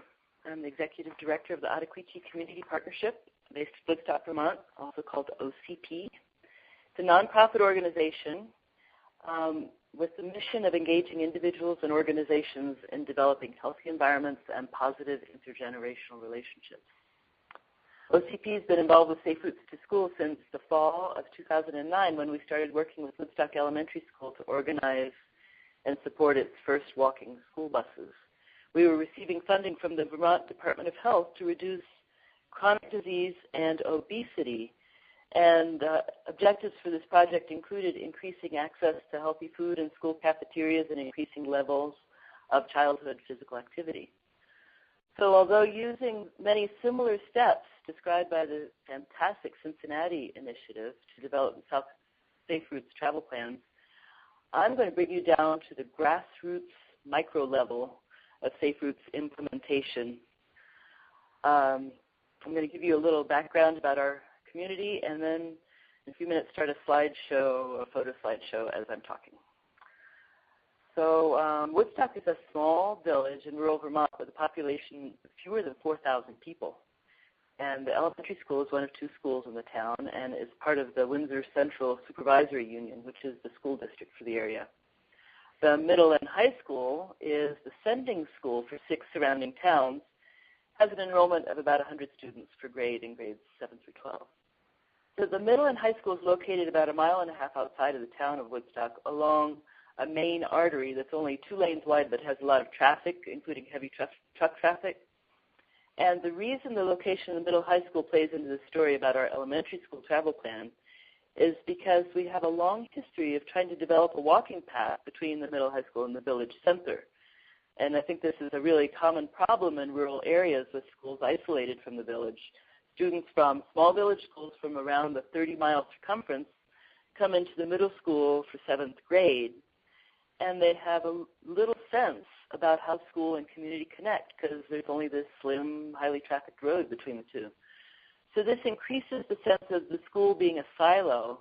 I'm the Executive Director of the Ottaquechee Community Partnership, based in Woodstock, Vermont, also called OCP. It's a nonprofit organization with the mission of engaging individuals and organizations in developing healthy environments and positive intergenerational relationships. OCP has been involved with Safe Routes to School since the fall of 2009, when we started working with Woodstock Elementary School to organize and support its first walking school buses. We were receiving funding from the Vermont Department of Health to reduce chronic disease and obesity. And objectives for this project included increasing access to healthy food in school cafeterias and increasing levels of childhood physical activity. So although using many similar steps described by the fantastic Cincinnati initiative to develop Safe Routes travel plans, I'm going to bring you down to the grassroots micro level of Safe Routes implementation. I'm going to give you a little background about our community, and then in a few minutes start a slideshow, a photo slideshow as I'm talking. So Woodstock is a small village in rural Vermont with a population of fewer than 4,000 people. And the elementary school is one of two schools in the town and is part of the Windsor Central Supervisory Union, which is the school district for the area. The middle and high school is the sending school for 6 surrounding towns, has an enrollment of about 100 students per grade in grades 7 through 12. So the middle and high school is located about 1.5 miles outside of the town of Woodstock along a main artery that's only 2 lanes wide but has a lot of traffic, including heavy truck traffic. And the reason the location of the middle high school plays into the story about our elementary school travel plan is because we have a long history of trying to develop a walking path between the middle high school and the village center. And I think this is a really common problem in rural areas with schools isolated from the village. Students from small village schools from around the 30-mile circumference come into the middle school for 7th grade, and they have a little sense about how school and community connect because there's only this slim, highly trafficked road between the two. So this increases the sense of the school being a silo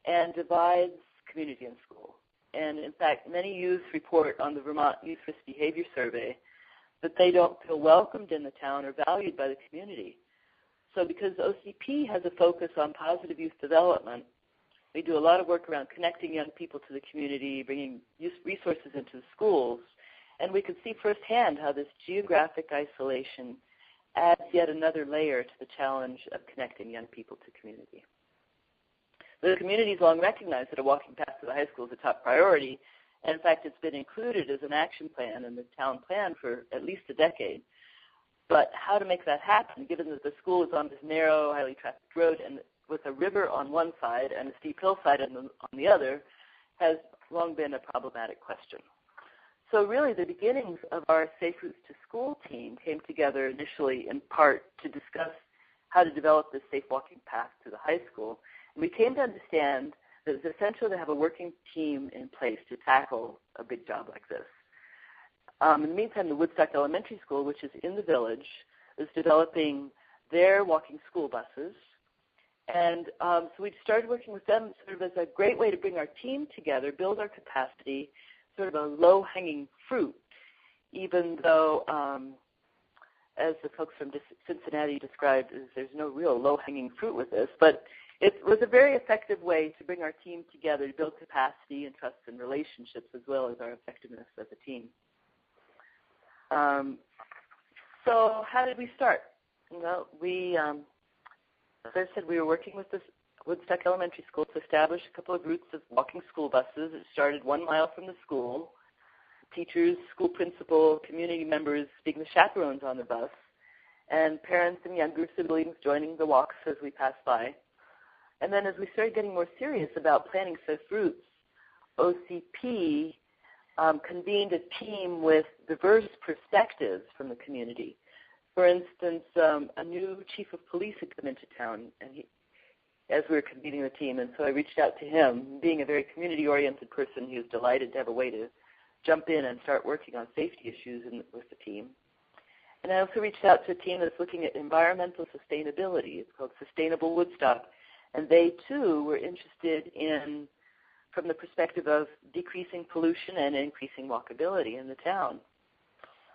and divides community and school. And in fact, many youth report on the Vermont Youth Risk Behavior Survey that they don't feel welcomed in the town or valued by the community. So because OCP has a focus on positive youth development, we do a lot of work around connecting young people to the community, bringing youth resources into the schools, and we can see firsthand how this geographic isolation adds yet another layer to the challenge of connecting young people to community. The community has long recognized that a walking path to the high school is a top priority, and in fact it's been included as an action plan in the town plan for at least a decade. But how to make that happen, given that the school is on this narrow, highly trafficked road and with a river on one side and a steep hillside on the other has long been a problematic question. So really the beginnings of our Safe Routes to School team came together initially in part to discuss how to develop this safe walking path to the high school. And we came to understand that it's essential to have a working team in place to tackle a big job like this. In the meantime, the Woodstock Elementary School, which is in the village, is developing their walking school buses. And so we started working with them sort of as a great way to bring our team together, build our capacity, sort of a low-hanging fruit, even though, as the folks from Cincinnati described, there's no real low-hanging fruit with this. But it was a very effective way to bring our team together, to build capacity and trust and relationships, as well as our effectiveness as a team. So how did we start? Well, we, as I said, we were working with this Woodstock Elementary School to establish a couple of routes of walking school buses. It started 1 mile from the school. Teachers, school principal, community members being the chaperones on the bus, and parents and younger siblings joining the walks as we passed by. And then as we started getting more serious about planning safe routes, OCP convened a team with diverse perspectives from the community. For instance, a new chief of police had come into town, and as we were convening the team, and so I reached out to him. Being a very community-oriented person, he was delighted to have a way to jump in and start working on safety issues with the team. And I also reached out to a team that's looking at environmental sustainability. It's called Sustainable Woodstock, and they too were interested in, from the perspective of decreasing pollution and increasing walkability in the town.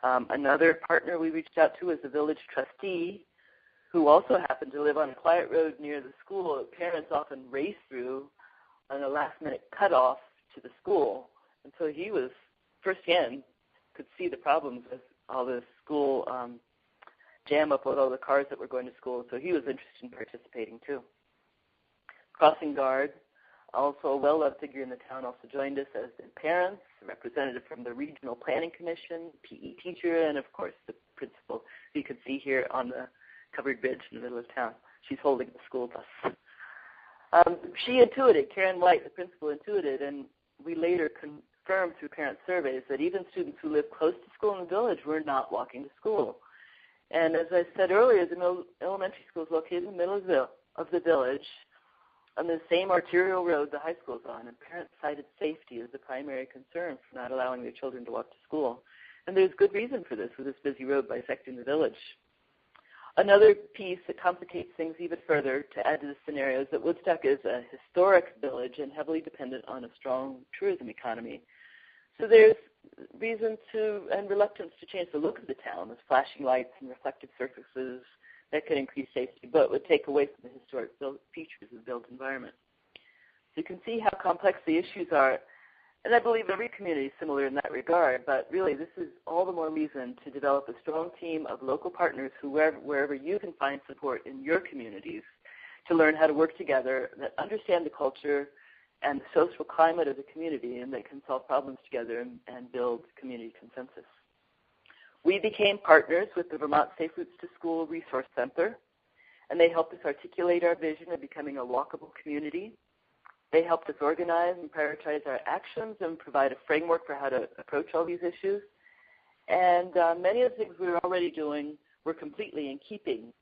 Another partner we reached out to is the village trustee, who also happened to live on a quiet road near the school that parents often race through on a last-minute cutoff to the school. And so he was firsthand, could see the problems with all the school jam up with all the cars that were going to school. So he was interested in participating too. Crossing Guard, also a well-loved figure in the town, also joined us, as did parents, a representative from the Regional Planning Commission, PE teacher, and of course the principal, who you can see here on the covered bridge in the middle of town. She's holding the school bus. She intuited, Karen White, the principal, intuited, and we later confirmed through parent surveys that even students who live close to school in the village were not walking to school. And as I said earlier, the elementary school is located in the middle of the village on the same arterial road the high school is on, and parents cited safety as the primary concern for not allowing their children to walk to school. And there's good reason for this, with this busy road bisecting the village. Another piece that complicates things even further, to add to the scenario, is that Woodstock is a historic village and heavily dependent on a strong tourism economy. So there's reason to and reluctance to change the look of the town, with flashing lights and reflective surfaces that could increase safety, but would take away from the historic features of the built environment. So you can see how complex the issues are, and I believe every community is similar in that regard, but really this is all the more reason to develop a strong team of local partners who, wherever you can find support in your communities, to learn how to work together, that understand the culture and the social climate of the community, and that can solve problems together and build community consensus. We became partners with the Vermont Safe Routes to School Resource Center, and they helped us articulate our vision of becoming a walkable community. They helped us organize and prioritize our actions and provide a framework for how to approach all these issues. And many of the things we were already doing were completely in keeping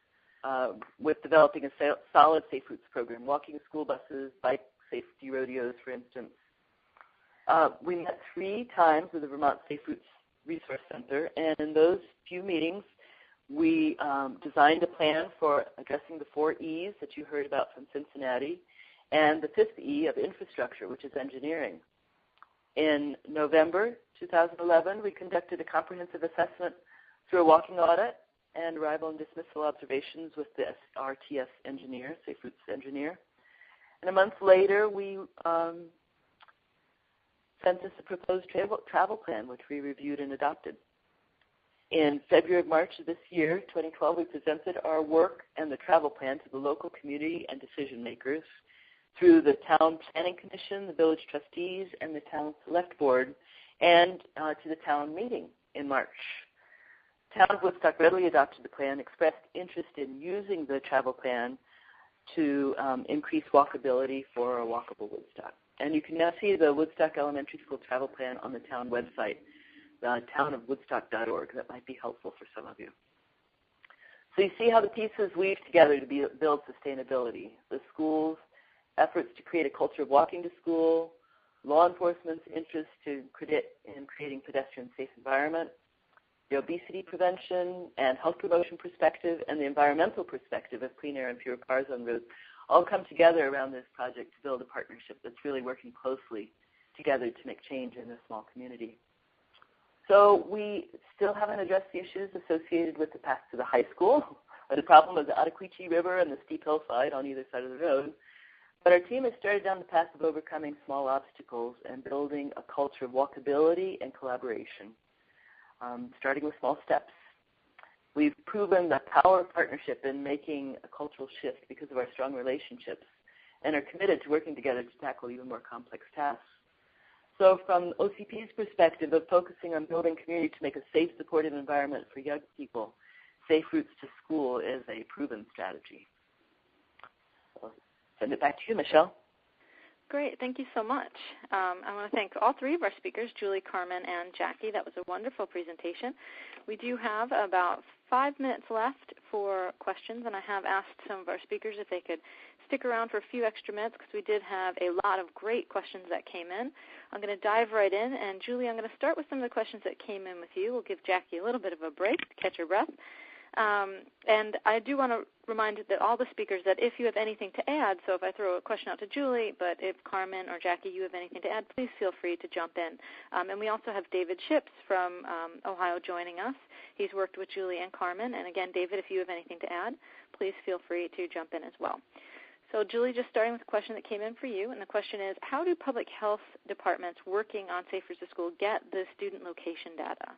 with developing a solid Safe Routes program, walking school buses, bike safety rodeos, for instance. We met 3 times with the Vermont Safe Routes Resource Center, and in those few meetings, we designed a plan for addressing the 4 E's that you heard about from Cincinnati, and the 5th E of infrastructure, which is engineering. In November 2011, we conducted a comprehensive assessment through a walking audit and arrival and dismissal observations with the RTS engineer, Safe Routes engineer. And a month later, we sent us a proposed travel plan, which we reviewed and adopted. In February, March of this year, 2012, we presented our work and the travel plan to the local community and decision makers through the Town Planning Commission, the village trustees, and the Town Select Board, and to the town meeting in March. Town of Woodstock readily adopted the plan, expressed interest in using the travel plan to increase walkability for a walkable Woodstock. And you can now see the Woodstock Elementary School travel plan on the town website, townofwoodstock.org. That might be helpful for some of you. So you see how the pieces weave together to build sustainability. The school's efforts to create a culture of walking to school, law enforcement's interest in creating pedestrian-safe environment, the obesity prevention and health promotion perspective, and the environmental perspective of clean air and fewer cars on roads all come together around this project to build a partnership that's really working closely together to make change in a small community. So we still haven't addressed the issues associated with the path to the high school, or the problem of the Ottaquiche River and the steep hillside on either side of the road. But our team has started down the path of overcoming small obstacles and building a culture of walkability and collaboration, starting with small steps. We've proven the power of partnership in making a cultural shift because of our strong relationships, and are committed to working together to tackle even more complex tasks. So from OCP's perspective of focusing on building community to make a safe, supportive environment for young people, Safe Routes to School is a proven strategy. I'll send it back to you, Michelle. Great. Thank you so much. I want to thank all three of our speakers, Julie, Carmen, and Jackie. That was a wonderful presentation. We do have about 5 minutes left for questions, and I have asked some of our speakers if they could stick around for a few extra minutes because we did have a lot of great questions that came in. I'm going to dive right in, and Julie, I'm going to start with some of the questions that came in with you. We'll give Jackie a little bit of a break to catch her breath. And I do want to remind that all the speakers that if you have anything to add, so if I throw a question out to Julie, but if Carmen or Jackie, you have anything to add, please feel free to jump in. And we also have David Ships from Ohio joining us. He's worked with Julie and Carmen. And again, David, if you have anything to add, please feel free to jump in as well. So Julie, just starting with a question that came in for you, and the question is, how do public health departments working on Safe Routes to School get the student location data?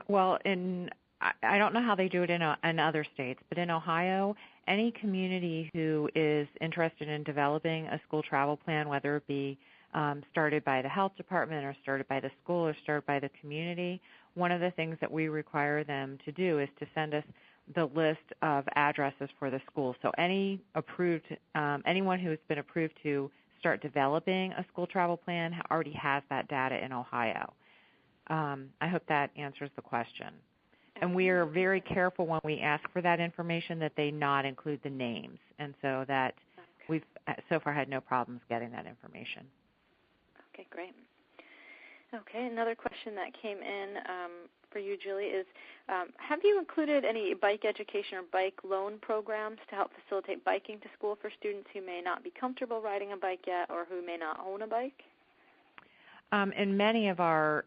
Well, I don't know how they do it in other states, but in Ohio, any community who is interested in developing a school travel plan, whether it be started by the health department or started by the school or started by the community, one of the things that we require them to do is to send us the list of addresses for the school. So anyone who has been approved to start developing a school travel plan already has that data in Ohio. I hope that answers the question. And we are very careful when we ask for that information that they not include the names, and so that we've so far had no problems getting that information. Okay, great. Okay, another question that came in for you, Julie, is have you included any bike education or bike loan programs to help facilitate biking to school for students who may not be comfortable riding a bike yet or who may not own a bike? In many of our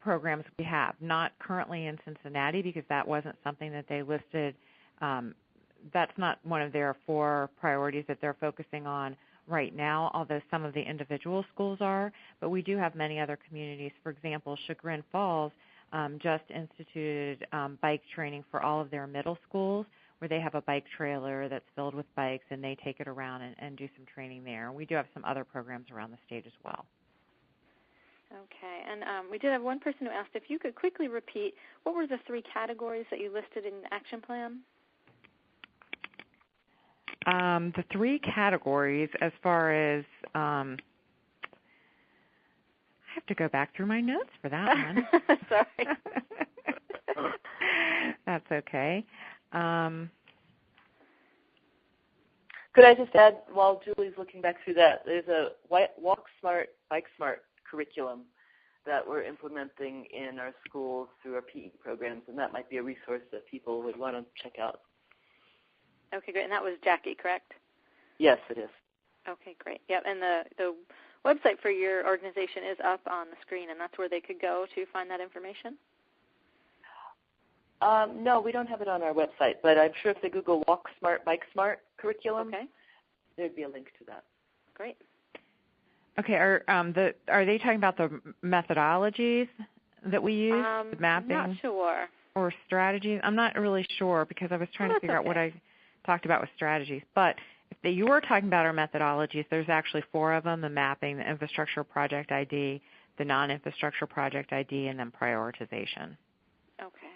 programs we have, not currently in Cincinnati because that wasn't something that they listed. That's not one of their 4 priorities that they're focusing on right now, although some of the individual schools are. But we do have many other communities. For example, Chagrin Falls just instituted bike training for all of their middle schools, where they have a bike trailer that's filled with bikes, and they take it around and do some training there. We do have some other programs around the state as well. Okay, and we did have one person who asked if you could quickly repeat what were the 3 categories that you listed in the action plan? The 3 categories as far as I have to go back through my notes for that one. Sorry. That's okay. Could I just add, while Julie's looking back through that, there's a Walk Smart, Bike Smart curriculum that we're implementing in our schools through our PE programs, and that might be a resource that people would want to check out. Okay, great. And that was Jackie, correct? Yes, it is. Okay, great. Yep, and the website for your organization is up on the screen, and that's where they could go to find that information? No, we don't have it on our website, but I'm sure if they Google Walk Smart, Bike Smart curriculum, there'd be a link to that. Great. Okay, are they talking about the methodologies that we use, the mapping? Not sure. Or strategies? I'm not really sure because I was trying to figure out what I talked about with strategies. But if you were talking about our methodologies, there's actually 4 of them: the mapping, the infrastructure project ID, the non-infrastructure project ID, and then prioritization. Okay,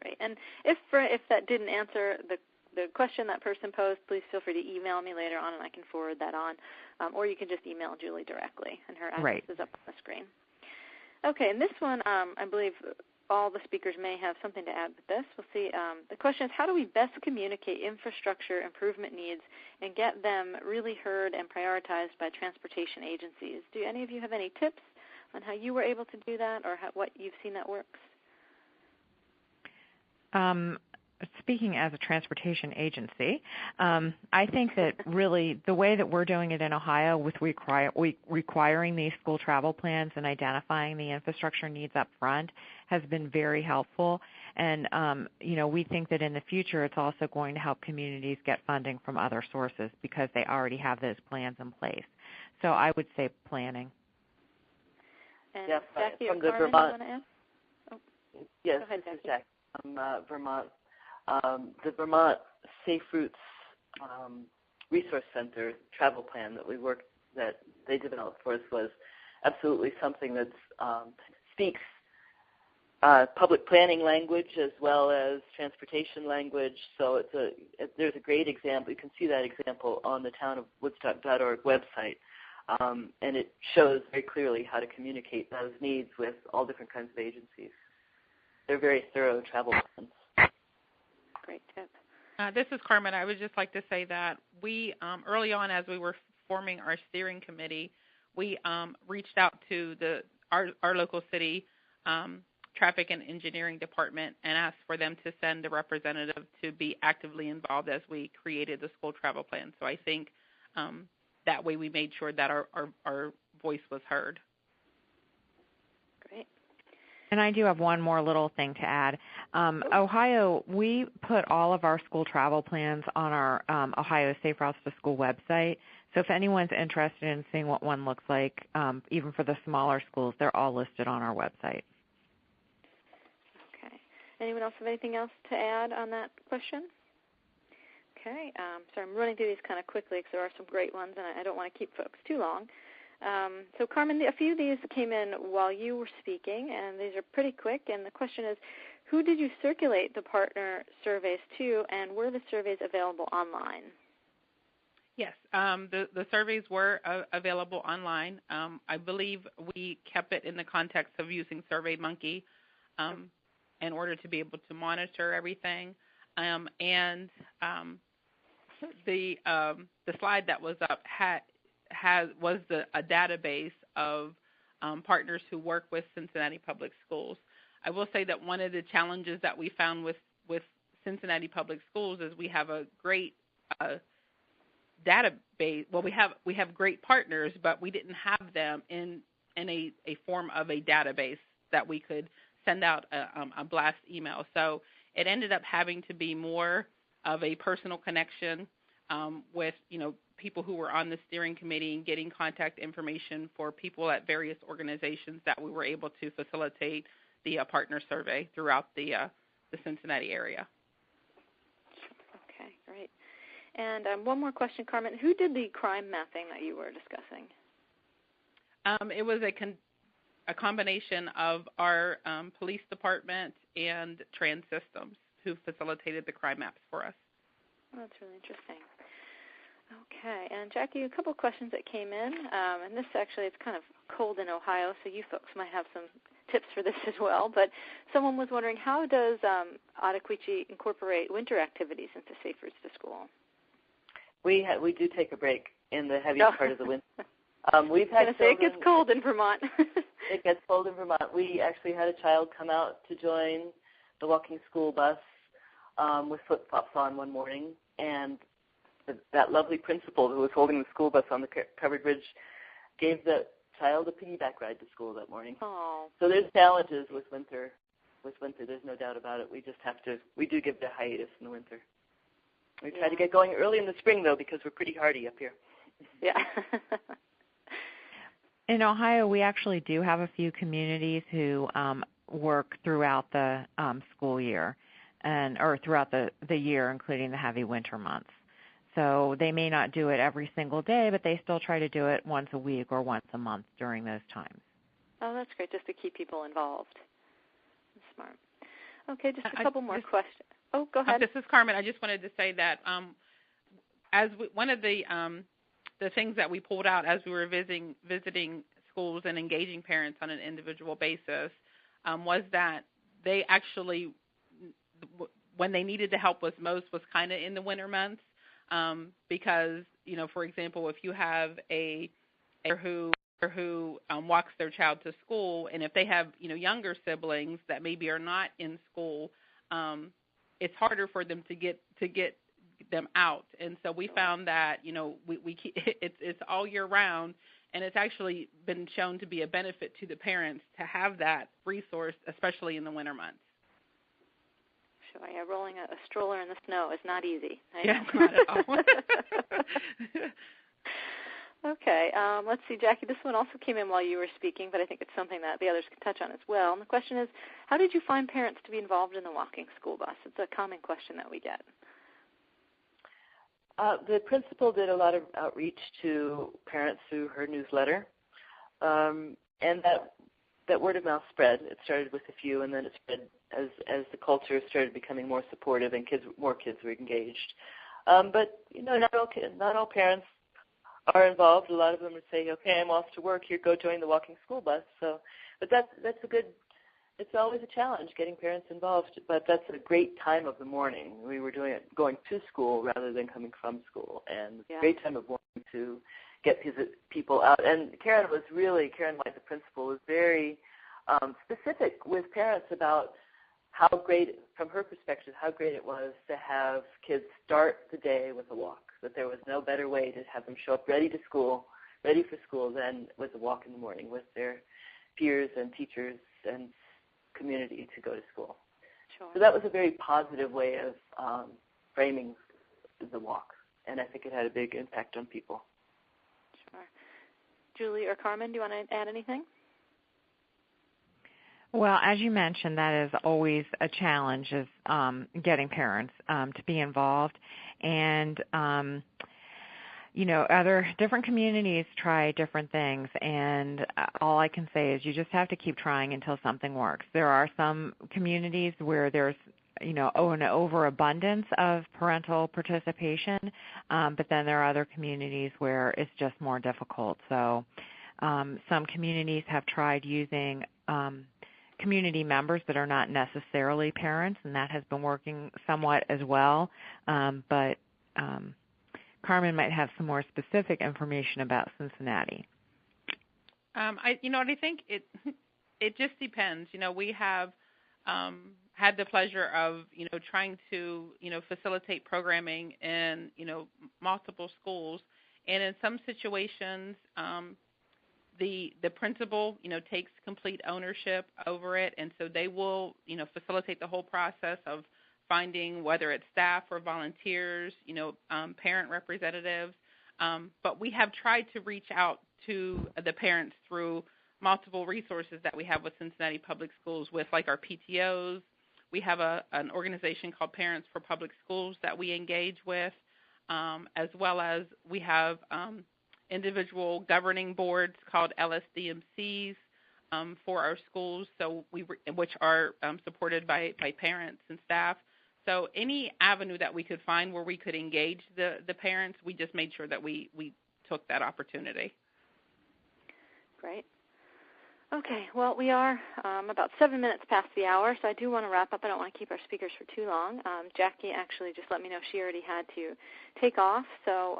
great. And if that didn't answer the question that person posed, please feel free to email me later on, and I can forward that on. Or you can just email Julie directly, and her address is up on the screen. Okay, and this one, I believe all the speakers may have something to add with this. We'll see. The question is, how do we best communicate infrastructure improvement needs and get them really heard and prioritized by transportation agencies? Do any of you have any tips on how you were able to do that, or what you've seen that works? Speaking as a transportation agency, I think that really the way that we're doing it in Ohio with requiring these school travel plans and identifying the infrastructure needs up front has been very helpful. And, we think that in the future it's also going to help communities get funding from other sources because they already have those plans in place. So I would say planning. And yes, Jackie from or the Carmen, Vermont. You want to add? Oh. Yes, Go ahead, this is Jackie. Jackie from Vermont. The Vermont Safe Routes Resource Center travel plan that they developed for us was absolutely something that speaks public planning language as well as transportation language. So there's a great example. You can see that example on the townofwoodstock.org website, and it shows very clearly how to communicate those needs with all different kinds of agencies. They're very thorough travel plans. Great tip. This is Carmen. I would just like to say that we, early on as we were forming our steering committee, we reached out to our local city traffic and engineering department and asked for them to send a representative to be actively involved as we created the school travel plan. So I think that way we made sure that our voice was heard. Great. And I do have one more little thing to add. Ohio, we put all of our school travel plans on our Ohio Safe Routes to School website. So if anyone's interested in seeing what one looks like, even for the smaller schools, they're all listed on our website. Okay. Anyone else have anything else to add on that question? Okay. So I'm running through these kind of quickly because there are some great ones, and I don't want to keep folks too long. So Carmen, a few of these came in while you were speaking, and these are pretty quick. And the question is, who did you circulate the partner surveys to, and were the surveys available online? Yes, the surveys were available online. I believe we kept it in the context of using SurveyMonkey in order to be able to monitor everything. And the slide that was up was a database of partners who work with Cincinnati Public Schools. I will say that one of the challenges that we found with Cincinnati Public Schools is we have a great database. Well, we have great partners, but we didn't have them in a form of a database that we could send out a blast email. So it ended up having to be more of a personal connection with people who were on the steering committee and getting contact information for people at various organizations that we were able to facilitate the partner survey throughout the Cincinnati area. Okay, great. And one more question, Carmen. Who did the crime mapping that you were discussing? It was a combination of our police department and Trans Systems who facilitated the crime maps for us. Oh, that's really interesting. Okay, and Jackie, a couple of questions that came in, and this actually, it's kind of cold in Ohio, so you folks might have some tips for this as well, but someone was wondering, how does Ottaquechee incorporate winter activities into Safe Routes to School? We do take a break in the heavy part of the winter. We've had I was going to say, it gets cold in Vermont. It gets cold in Vermont. We actually had a child come out to join the walking school bus with flip-flops on one morning, and that lovely principal who was holding the school bus on the covered bridge gave the child a piggyback ride to school that morning. Oh. So there's challenges with winter. There's no doubt about it. We do give it a hiatus in the winter. We try to get going early in the spring, though, because we're pretty hardy up here. Yeah. In Ohio, we actually do have a few communities who work throughout the school year or throughout the year, including the heavy winter months. So they may not do it every single day, but they still try to do it once a week or once a month during those times. Oh, that's great, just to keep people involved. That's smart. Okay, just a couple more questions. Oh, go ahead. This is Carmen. I just wanted to say that one of the things that we pulled out as we were visiting schools and engaging parents on an individual basis was that they actually, when they needed the help was most was kind of in the winter months because, for example, if you have a who walks their child to school, and if they have, younger siblings that maybe are not in school, it's harder for them to get them out. And so we found that, we keep, it's all year round, and it's actually been shown to be a benefit to the parents to have that resource, especially in the winter months. Sure, yeah, rolling a stroller in the snow is not easy. Yeah, not at all. Okay, let's see, Jackie, this one also came in while you were speaking, but I think it's something that the others can touch on as well. And the question is, how did you find parents to be involved in the walking school bus? It's a common question that we get. The principal did a lot of outreach to parents through her newsletter, and that word of mouth spread. It started with a few, and then it spread as the culture started becoming more supportive and more kids were engaged. But not all parents are involved. A lot of them would say, "Okay, I'm off to work. Here, go join the walking school bus." So, but that's a good. It's always a challenge getting parents involved, but that's a great time of the morning. We were doing it going to school rather than coming from school, and it's a great time of morning to get people out. And Karen White, the principal, was very specific with parents about how great, from her perspective, how great it was to have kids start the day with a walk, that there was no better way to have them show up ready for school than with a walk in the morning with their peers and teachers and community to go to school. Sure. So that was a very positive way of framing the walk, and I think it had a big impact on people. Sure. Julie or Carmen, do you want to add anything? Well, as you mentioned, that is always a challenge, is getting parents to be involved. And, other different communities try different things, and all I can say is you just have to keep trying until something works. There are some communities where there's an overabundance of parental participation, but then there are other communities where it's just more difficult. So some communities have tried using community members that are not necessarily parents, and that has been working somewhat as well. But Carmen might have some more specific information about Cincinnati. I think it just depends. We have had the pleasure of trying to facilitate programming in multiple schools, and in some situations the principal takes complete ownership over it, and so they will facilitate the whole process of finding whether it's staff or volunteers, parent representatives. But we have tried to reach out to the parents through multiple resources that we have with Cincinnati Public Schools, with like our PTOs. We have an organization called Parents for Public Schools that we engage with, as well as we have individual governing boards called LSDMCs for our schools, which are supported by parents and staff. So any avenue that we could find where we could engage the parents, we just made sure that we took that opportunity. Great. Okay, well, we are about 7 minutes past the hour, so I do want to wrap up. I don't want to keep our speakers for too long. Jackie actually just let me know she already had to take off, so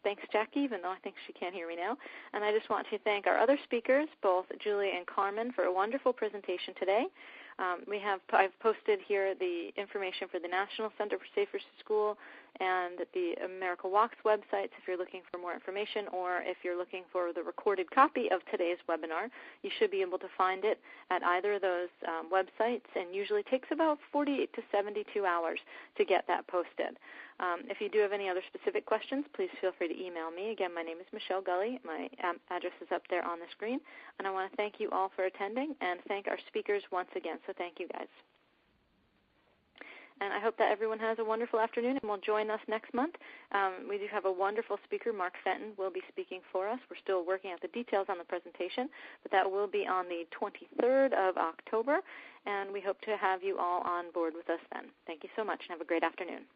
thanks, Jackie, even though I think she can't hear me now. And I just want to thank our other speakers, both Julie and Carmen, for a wonderful presentation today. I've posted here the information for the National Center for Safer School and the America Walks websites if you're looking for more information, or if you're looking for the recorded copy of today's webinar, you should be able to find it at either of those websites, and usually takes about 48 to 72 hours to get that posted. If you do have any other specific questions, please feel free to email me. Again, my name is Michelle Gully. My address is up there on the screen. And I want to thank you all for attending and thank our speakers once again. So thank you, guys. And I hope that everyone has a wonderful afternoon and will join us next month. We do have a wonderful speaker. Mark Fenton will be speaking for us. We're still working out the details on the presentation, but that will be on the 23rd of October, and we hope to have you all on board with us then. Thank you so much, and have a great afternoon.